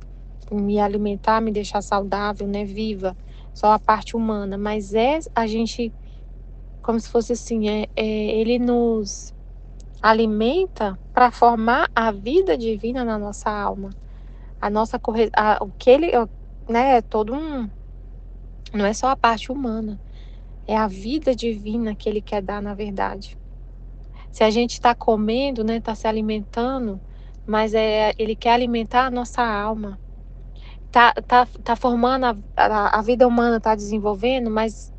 me alimentar, me deixar saudável, né, viva, só a parte humana, mas a gente, como se fosse assim, Ele nos alimenta para formar a vida divina na nossa alma. O que ele, né, é todo não é só a parte humana, é a vida divina que ele quer dar, na verdade. Se a gente está comendo, né, está se alimentando, mas ele quer alimentar a nossa alma. tá formando, a vida humana está desenvolvendo, mas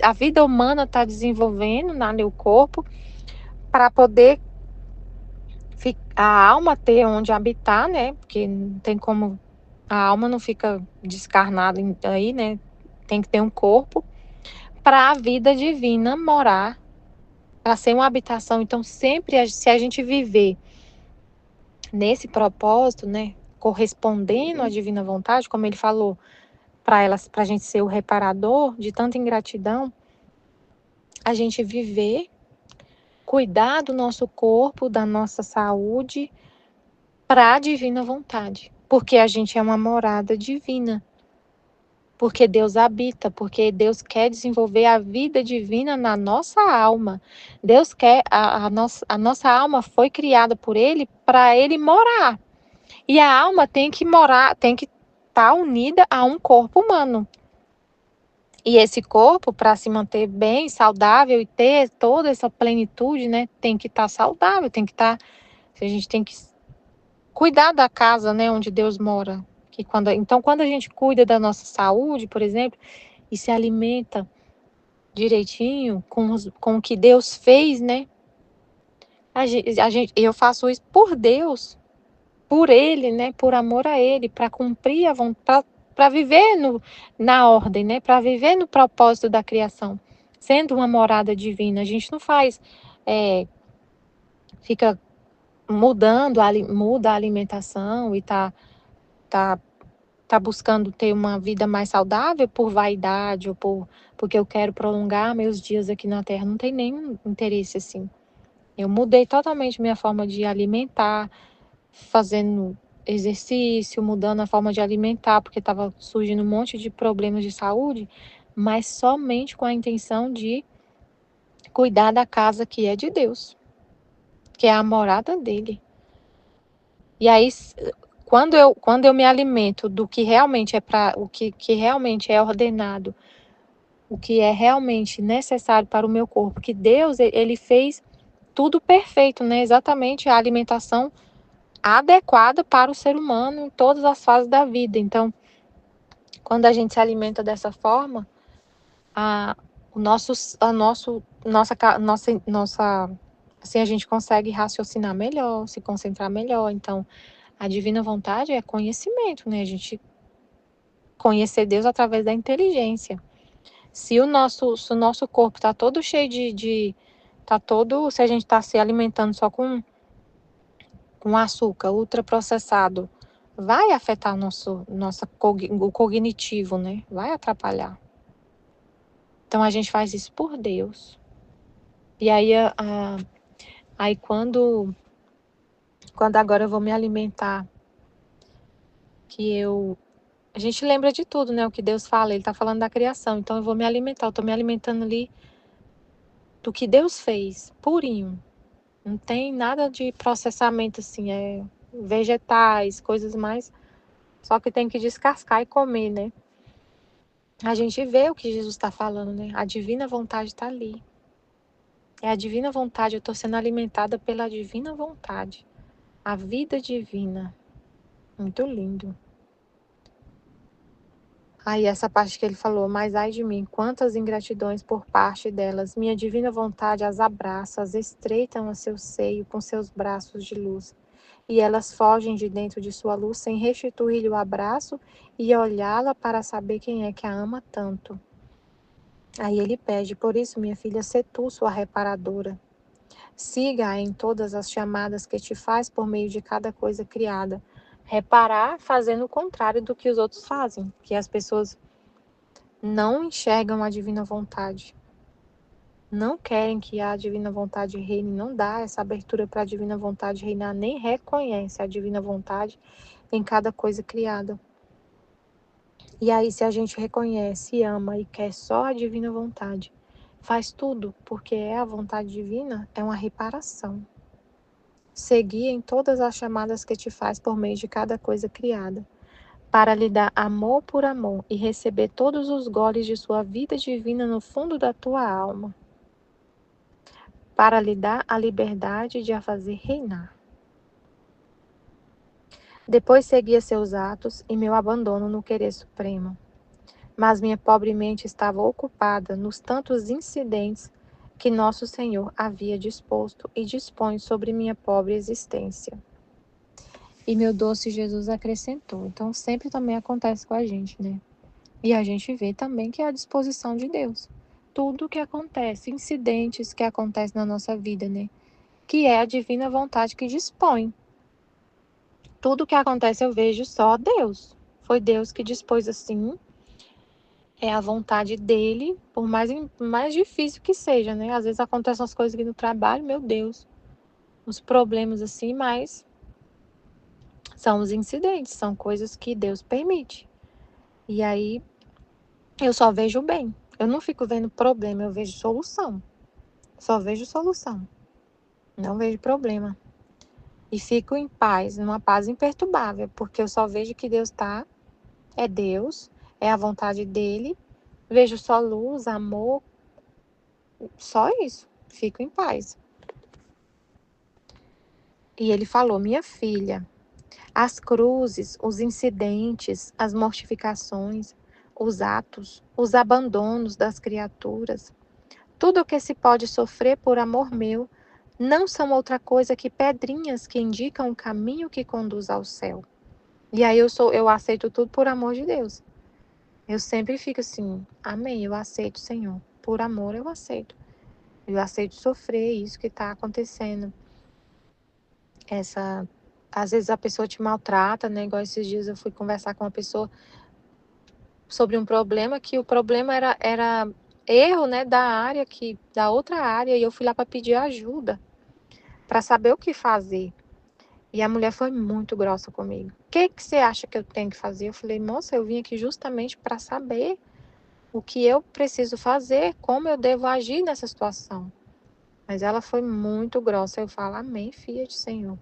a vida humana está desenvolvendo ali o corpo para poder a alma ter onde habitar, né? Porque não tem como, a alma não fica descarnada aí, né? Tem que ter um corpo para a vida divina morar, para ser uma habitação. Então, sempre, se a gente viver nesse propósito, né? Correspondendo à divina vontade, como ele falou, para a gente ser o reparador de tanta ingratidão, a gente viver, cuidar do nosso corpo, da nossa saúde, para a divina vontade. Porque a gente é uma morada divina. Porque Deus habita, porque Deus quer desenvolver a vida divina na nossa alma. Deus quer, a nossa alma foi criada por Ele para Ele morar. E a alma tem que morar, tem que estar unida a um corpo humano. E esse corpo, para se manter bem, saudável e ter toda essa plenitude, né, tem que estar saudável, tem que estar. A gente tem que cuidar da casa, né, onde Deus mora. Então, quando a gente cuida da nossa saúde, por exemplo, e se alimenta direitinho com o que Deus fez, né? Eu faço isso por Deus, por Ele, né? Por amor a Ele, para cumprir a vontade, para viver na ordem, né? Para viver no propósito da criação, sendo uma morada divina. A gente não faz, fica muda a alimentação e tá buscando ter uma vida mais saudável por vaidade ou porque eu quero prolongar meus dias aqui na Terra. Não tem nenhum interesse assim. Eu mudei totalmente minha forma de alimentar, fazendo exercício, mudando a forma de alimentar, porque estava surgindo um monte de problemas de saúde, mas somente com a intenção de cuidar da casa que é de Deus, que é a morada dele. E aí, quando eu me alimento do que realmente é o que realmente é ordenado, o que é realmente necessário para o meu corpo, que Deus, ele fez tudo perfeito, né? Exatamente a alimentação adequada para o ser humano em todas as fases da vida. Então, quando a gente se alimenta dessa forma, assim a gente consegue raciocinar melhor, se concentrar melhor. Então, a divina vontade é conhecimento, né? A gente conhecer Deus através da inteligência. Se o nosso corpo está todo cheio se a gente está se alimentando só com açúcar ultraprocessado, vai afetar o cognitivo, né? Vai atrapalhar. Então a gente faz isso por Deus. E aí, aí quando agora eu vou me alimentar, a gente lembra de tudo, né? O que Deus fala, Ele está falando da criação. Então eu vou me alimentar, eu estou me alimentando ali do que Deus fez, purinho. Não tem nada de processamento assim, vegetais, coisas mais. Só que tem que descascar e comer, né? A gente vê o que Jesus está falando, né? A divina vontade está ali. É a divina vontade, eu estou sendo alimentada pela divina vontade. A vida divina. Muito lindo. Aí essa parte que ele falou, mas ai de mim, quantas ingratidões por parte delas. Minha divina vontade as abraça, as estreitam a seu seio com seus braços de luz. E elas fogem de dentro de sua luz sem restituir-lhe o abraço e olhá-la para saber quem é que a ama tanto. Aí ele pede, por isso, minha filha, sê tu sua reparadora. Siga em todas as chamadas que te faz por meio de cada coisa criada. Reparar fazendo o contrário do que os outros fazem, que as pessoas não enxergam a divina vontade. Não querem que a divina vontade reine, não dá essa abertura para a divina vontade reinar, nem reconhece a divina vontade em cada coisa criada. E aí, se a gente reconhece, ama e quer só a divina vontade, faz tudo porque é a vontade divina, é uma reparação. Seguir em todas as chamadas que te faz por meio de cada coisa criada, para lhe dar amor por amor e receber todos os goles de sua vida divina no fundo da tua alma, para lhe dar a liberdade de a fazer reinar. Depois seguia seus atos e meu abandono no querer supremo. Mas minha pobre mente estava ocupada nos tantos incidentes que nosso Senhor havia disposto e dispõe sobre minha pobre existência. E meu doce Jesus acrescentou. Então, sempre também acontece com a gente, né? E a gente vê também que é a disposição de Deus. Tudo que acontece, incidentes que acontecem na nossa vida, né? Que é a divina vontade que dispõe. Tudo que acontece eu vejo só Deus. Foi Deus que dispôs assim. É a vontade dele, por mais difícil que seja, né? Às vezes acontecem as coisas aqui no trabalho, meu Deus, os problemas assim, mas são os incidentes, são coisas que Deus permite. E aí eu só vejo o bem. Eu não fico vendo problema, eu vejo solução. Só vejo solução. Não vejo problema. E fico em paz, numa paz imperturbável, porque eu só vejo que Deus é Deus, é a vontade dele. Vejo só luz, amor, só isso. Fico em paz. E ele falou: minha filha, as cruzes, os incidentes, as mortificações, os atos, os abandonos das criaturas, tudo o que se pode sofrer por amor meu, não são outra coisa que pedrinhas que indicam o caminho que conduz ao céu. E aí eu aceito tudo por amor de Deus. Eu sempre fico assim: amém, eu aceito, Senhor. Por amor eu aceito. Eu aceito sofrer isso que está acontecendo. Às vezes a pessoa te maltrata, né? Igual esses dias eu fui conversar com uma pessoa sobre um problema, que o problema era erro, né, da outra área, e eu fui lá para pedir ajuda, para saber o que fazer. E a mulher foi muito grossa comigo. O que você acha que eu tenho que fazer? Eu falei: moça, eu vim aqui justamente para saber o que eu preciso fazer, como eu devo agir nessa situação. Mas ela foi muito grossa. Eu falo: amém, filha de Senhor.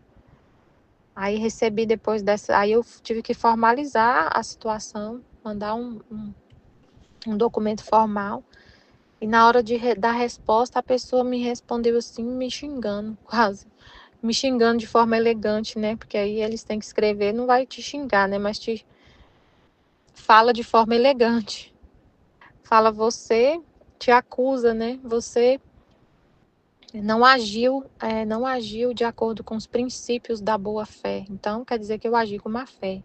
Aí recebi depois dessa, aí eu tive que formalizar a situação, mandar um documento formal. E na hora de dar resposta, a pessoa me respondeu assim, me xingando, quase. Me xingando de forma elegante, né? Porque aí eles têm que escrever, não vai te xingar, né? Mas te fala de forma elegante. Fala: você, te acusa, né? Você não agiu de acordo com os princípios da boa fé. Então, quer dizer que eu agi com má fé.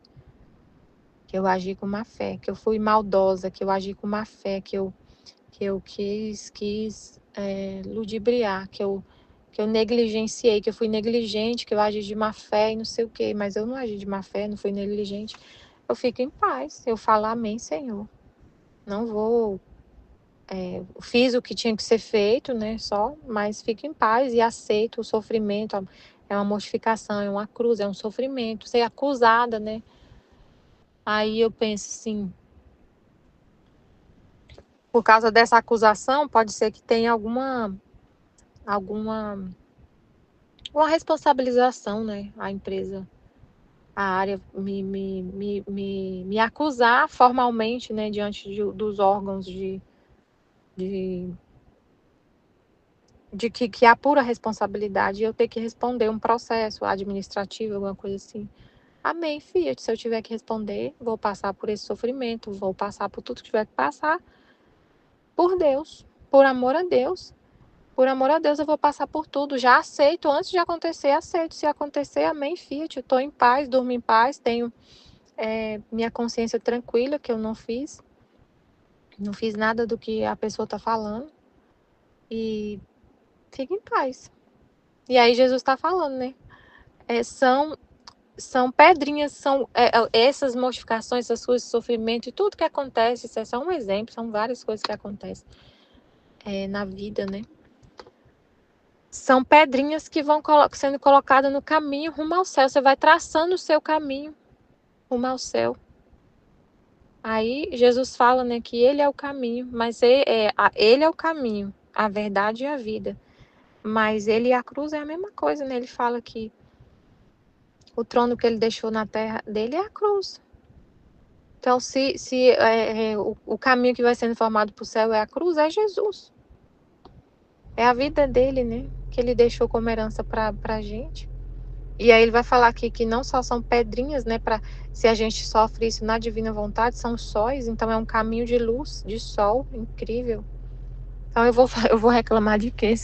Que eu agi com má fé, que eu fui maldosa, que eu agi com má fé, que eu quis ludibriar, que eu negligenciei, que eu fui negligente, que eu agi de má fé e não sei o quê. Mas eu não agi de má fé, não fui negligente. Eu fico em paz. Eu falo: amém, Senhor. Não vou... fiz o que tinha que ser feito, né? Só, mas fico em paz e aceito o sofrimento. É uma mortificação, é uma cruz, é um sofrimento. Ser acusada, né? Aí eu penso assim, por causa dessa acusação, pode ser que tenha alguma uma responsabilização, né? A empresa, a área me acusar formalmente, né? Diante dos órgãos de que há pura responsabilidade, e eu ter que responder um processo administrativo, alguma coisa assim. Amém, filha. Se eu tiver que responder, vou passar por esse sofrimento, vou passar por tudo que tiver que passar, por Deus, por amor a Deus. Por amor a Deus, eu vou passar por tudo. Já aceito, antes de acontecer, aceito. Se acontecer, amém, Fiat. Eu estou em paz, durmo em paz, tenho minha consciência tranquila, que eu não fiz nada do que a pessoa está falando. E fique em paz. E aí Jesus está falando, né? São pedrinhas, são essas mortificações, essas coisas de sofrimento e tudo que acontece. Isso é só um exemplo, são várias coisas que acontecem na vida, né? São pedrinhas que vão sendo colocadas no caminho rumo ao céu. Você vai traçando o seu caminho rumo ao céu. Aí Jesus fala, né, que ele é o caminho, mas ele é o caminho, a verdade e a vida. Mas ele e a cruz é a mesma coisa, né? Ele fala que o trono que ele deixou na terra dele é a cruz. Então, se o caminho que vai sendo formado para o céu é a cruz, é Jesus. É a vida dele, né? Que ele deixou como herança para a gente. E aí ele vai falar aqui que não só são pedrinhas, né, para se a gente sofre isso na divina vontade, são sóis, então é um caminho de luz, de sol, incrível. Então eu vou reclamar de quê?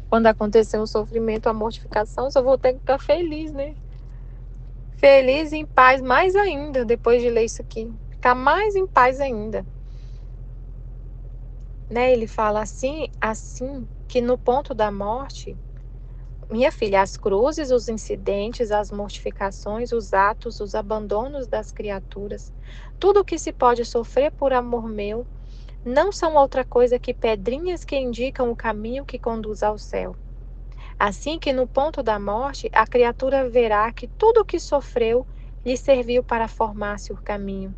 Quando acontecer o sofrimento, a mortificação, eu só vou ter que ficar feliz, né? Feliz e em paz mais ainda, depois de ler isso aqui. Ficar mais em paz ainda. Né? Ele fala assim que no ponto da morte, minha filha, as cruzes, os incidentes, as mortificações, os atos, os abandonos das criaturas, tudo o que se pode sofrer por amor meu, não são outra coisa que pedrinhas que indicam o caminho que conduz ao céu. Assim que no ponto da morte, a criatura verá que tudo o que sofreu lhe serviu para formar-se o caminho,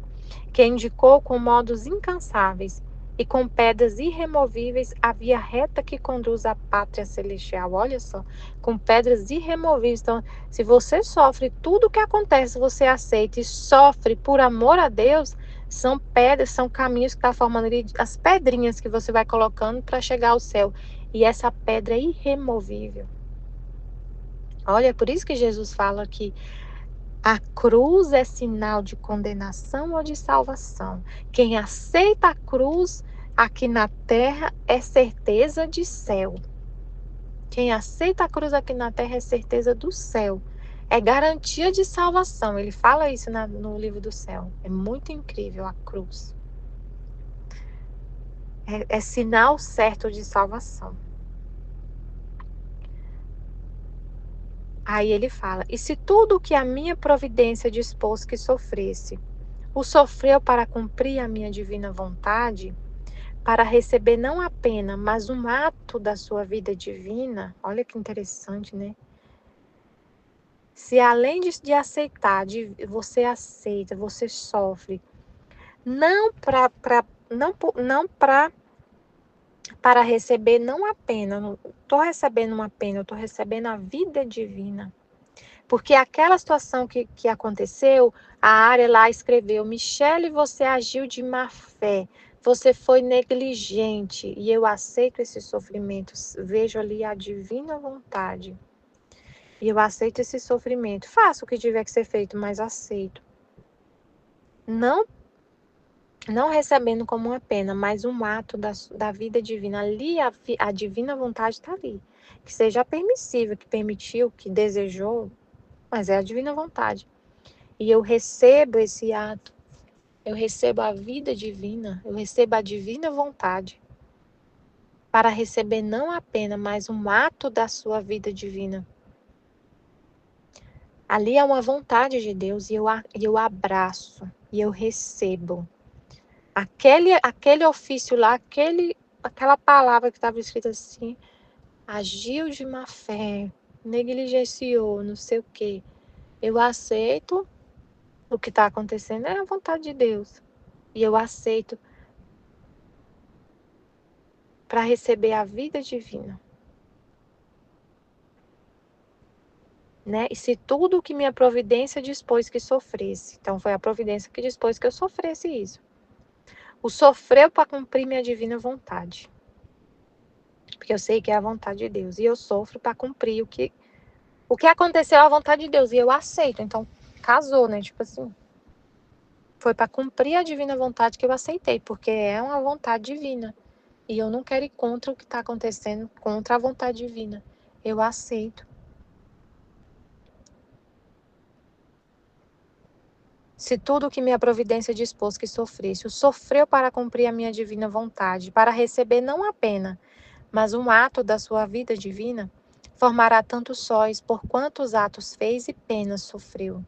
que indicou com modos incansáveis e com pedras irremovíveis a via reta que conduz à pátria celestial. Olha só, com pedras irremovíveis. Então, se você sofre tudo o que acontece, você aceita e sofre por amor a Deus, são pedras, são caminhos que está formando ali, as pedrinhas que você vai colocando para chegar ao céu. E essa pedra é irremovível. Olha, por isso que Jesus fala que a cruz é sinal de condenação ou de salvação. Quem aceita a cruz aqui na terra é certeza de céu. Quem aceita a cruz aqui na terra é certeza do céu. É garantia de salvação. Ele fala isso no livro do céu. É muito incrível a cruz. É sinal certo de salvação. Aí ele fala: e se tudo o que a minha providência dispôs que sofresse, o sofreu para cumprir a minha divina vontade, para receber não a pena, mas um ato da sua vida divina. Olha que interessante, né? Se além de aceitar, você aceita, você sofre, não para receber não a pena, não estou recebendo uma pena, eu estou recebendo a vida divina. Porque aquela situação que aconteceu, a área lá escreveu: Michele, você agiu de má fé, você foi negligente, e eu aceito esses sofrimentos, vejo ali a divina vontade. E eu aceito esse sofrimento. Faço o que tiver que ser feito, mas aceito. Não recebendo como uma pena, mas um ato da vida divina. Ali a divina vontade está ali. Que seja permissível, que permitiu, que desejou, mas é a divina vontade. E eu recebo esse ato, eu recebo a vida divina, eu recebo a divina vontade para receber não apenas, mas um ato da sua vida divina. Ali é uma vontade de Deus e eu abraço e eu recebo. Aquele ofício lá, aquela palavra que estava escrita assim, agiu de má fé, negligenciou, não sei o quê. Eu aceito. O que está acontecendo é a vontade de Deus. E eu aceito para receber a vida divina. Né? E se tudo o que minha providência dispôs que sofresse, então foi a providência que dispôs que eu sofresse isso. O sofreu para cumprir minha divina vontade. Porque eu sei que é a vontade de Deus. E eu sofro para cumprir o que aconteceu é a vontade de Deus. E eu aceito. Então, casou, né? Tipo assim. Foi para cumprir a divina vontade que eu aceitei. Porque é uma vontade divina. E eu não quero ir contra o que está acontecendo, contra a vontade divina. Eu aceito. Se tudo o que minha providência dispôs que sofresse, o sofreu para cumprir a minha divina vontade, para receber não a pena, mas um ato da sua vida divina, formará tantos sóis por quantos atos fez e penas sofreu.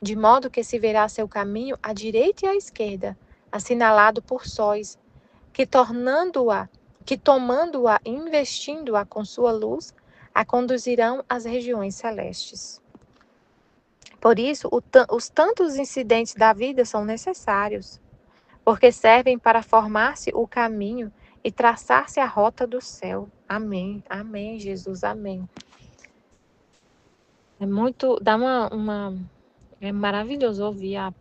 De modo que se verá seu caminho à direita e à esquerda, assinalado por sóis, que tomando-a e investindo-a com sua luz, a conduzirão às regiões celestes. Por isso, os tantos incidentes da vida são necessários, porque servem para formar-se o caminho e traçar-se a rota do céu. Amém, amém, Jesus, amém. É maravilhoso ouvir a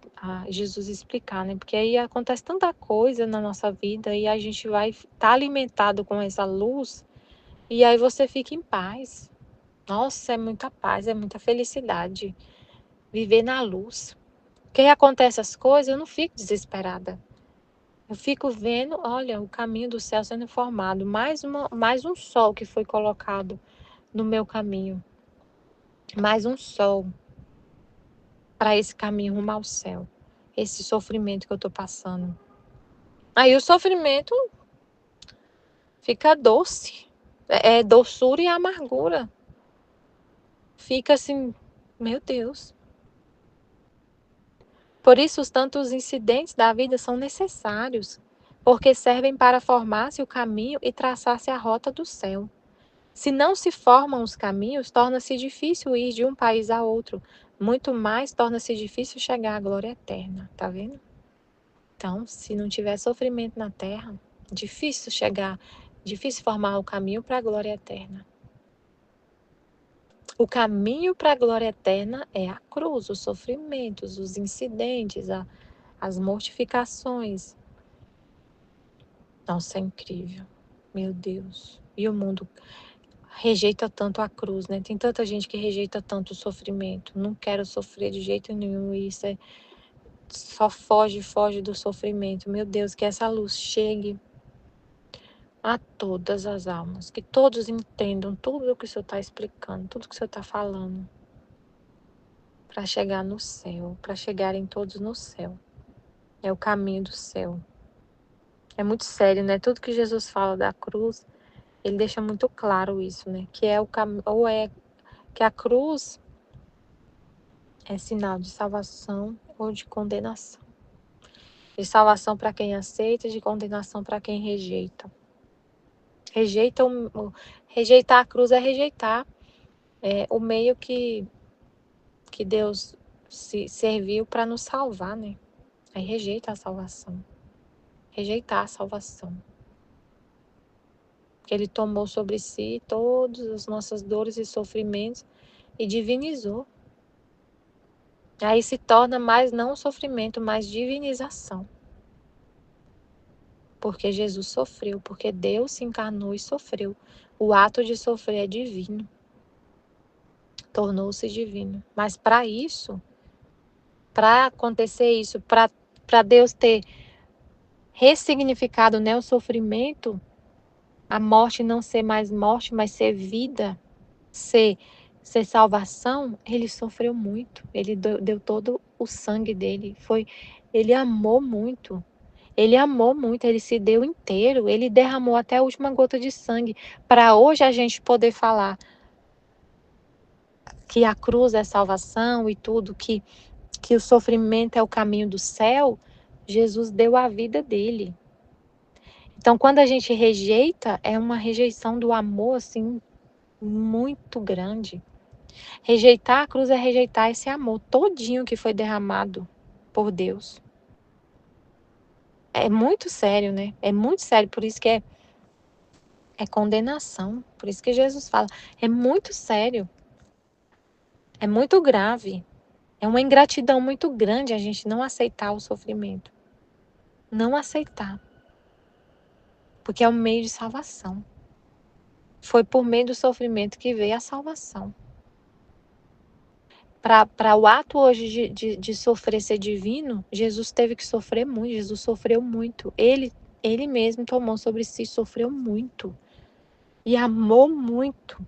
Jesus explicar, né? Porque aí acontece tanta coisa na nossa vida e a gente vai estar alimentado com essa luz e aí você fica em paz. Nossa, é muita paz, é muita felicidade. Viver na luz. Porque acontece as coisas, eu não fico desesperada. Eu fico vendo, olha, o caminho do céu sendo formado. Mais um sol que foi colocado no meu caminho. Mais um sol para esse caminho rumo ao céu. Esse sofrimento que eu estou passando. Aí o sofrimento fica doce. É doçura e amargura. Fica assim, meu Deus. Por isso, os tantos incidentes da vida são necessários, porque servem para formar-se o caminho e traçar-se a rota do céu. Se não se formam os caminhos, torna-se difícil ir de um país a outro. Muito mais torna-se difícil chegar à glória eterna. Tá vendo? Então, se não tiver sofrimento na terra, difícil chegar, difícil formar o caminho para a glória eterna. O caminho para a glória eterna é a cruz, os sofrimentos, os incidentes, as mortificações. Nossa, é incrível. Meu Deus. E o mundo rejeita tanto a cruz, né? Tem tanta gente que rejeita tanto o sofrimento. Não quero sofrer de jeito nenhum. E isso só foge do sofrimento. Meu Deus, que essa luz chegue a todas as almas. Que todos entendam tudo o que o Senhor está explicando, tudo o que o Senhor está falando. Para chegar no céu, para chegarem todos no céu. É o caminho do céu. É muito sério, né? Tudo que Jesus fala da cruz, ele deixa muito claro isso, né? Que é o caminho, ou é que a cruz é sinal de salvação ou de condenação. De salvação para quem aceita, de condenação para quem rejeita. Rejeitar a cruz é rejeitar o meio que Deus se serviu para nos salvar, né? Aí rejeita a salvação. Rejeitar a salvação. Que ele tomou sobre si todas as nossas dores e sofrimentos e divinizou. Aí se torna mais não sofrimento, mas divinização. Porque Jesus sofreu, porque Deus se encarnou e sofreu. O ato de sofrer é divino. Tornou-se divino. Mas para isso, para acontecer isso, para Deus ter ressignificado, né, o sofrimento, a morte não ser mais morte, mas ser vida, ser salvação, ele sofreu muito. Ele deu todo o sangue dele. Ele amou muito. Ele amou muito, ele se deu inteiro, ele derramou até a última gota de sangue, para hoje a gente poder falar que a cruz é salvação e tudo, que o sofrimento é o caminho do céu. Jesus deu a vida dele. Então, quando a gente rejeita, é uma rejeição do amor, assim, muito grande. Rejeitar a cruz é rejeitar esse amor todinho que foi derramado por Deus. É muito sério, né? É muito sério, por isso que é condenação. Por isso que Jesus fala, é muito sério. É muito grave. É uma ingratidão muito grande a gente não aceitar o sofrimento. Não aceitar. Porque é um meio de salvação. Foi por meio do sofrimento que veio a salvação. Para o ato hoje de sofrer ser divino, Jesus teve que sofrer muito, Jesus sofreu muito. Ele mesmo tomou sobre si, sofreu muito. E amou muito.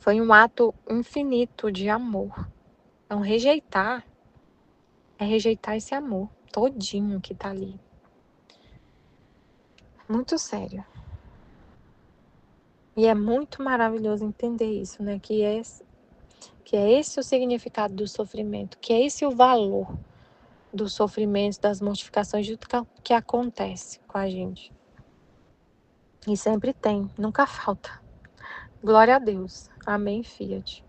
Foi um ato infinito de amor. Então, rejeitar é rejeitar esse amor todinho que está ali. Muito sério. E é muito maravilhoso entender isso, né? Que é esse o significado do sofrimento, que é esse o valor dos sofrimentos, das mortificações, de tudo que acontece com a gente. E sempre tem, nunca falta. Glória a Deus. Amém, Fiat.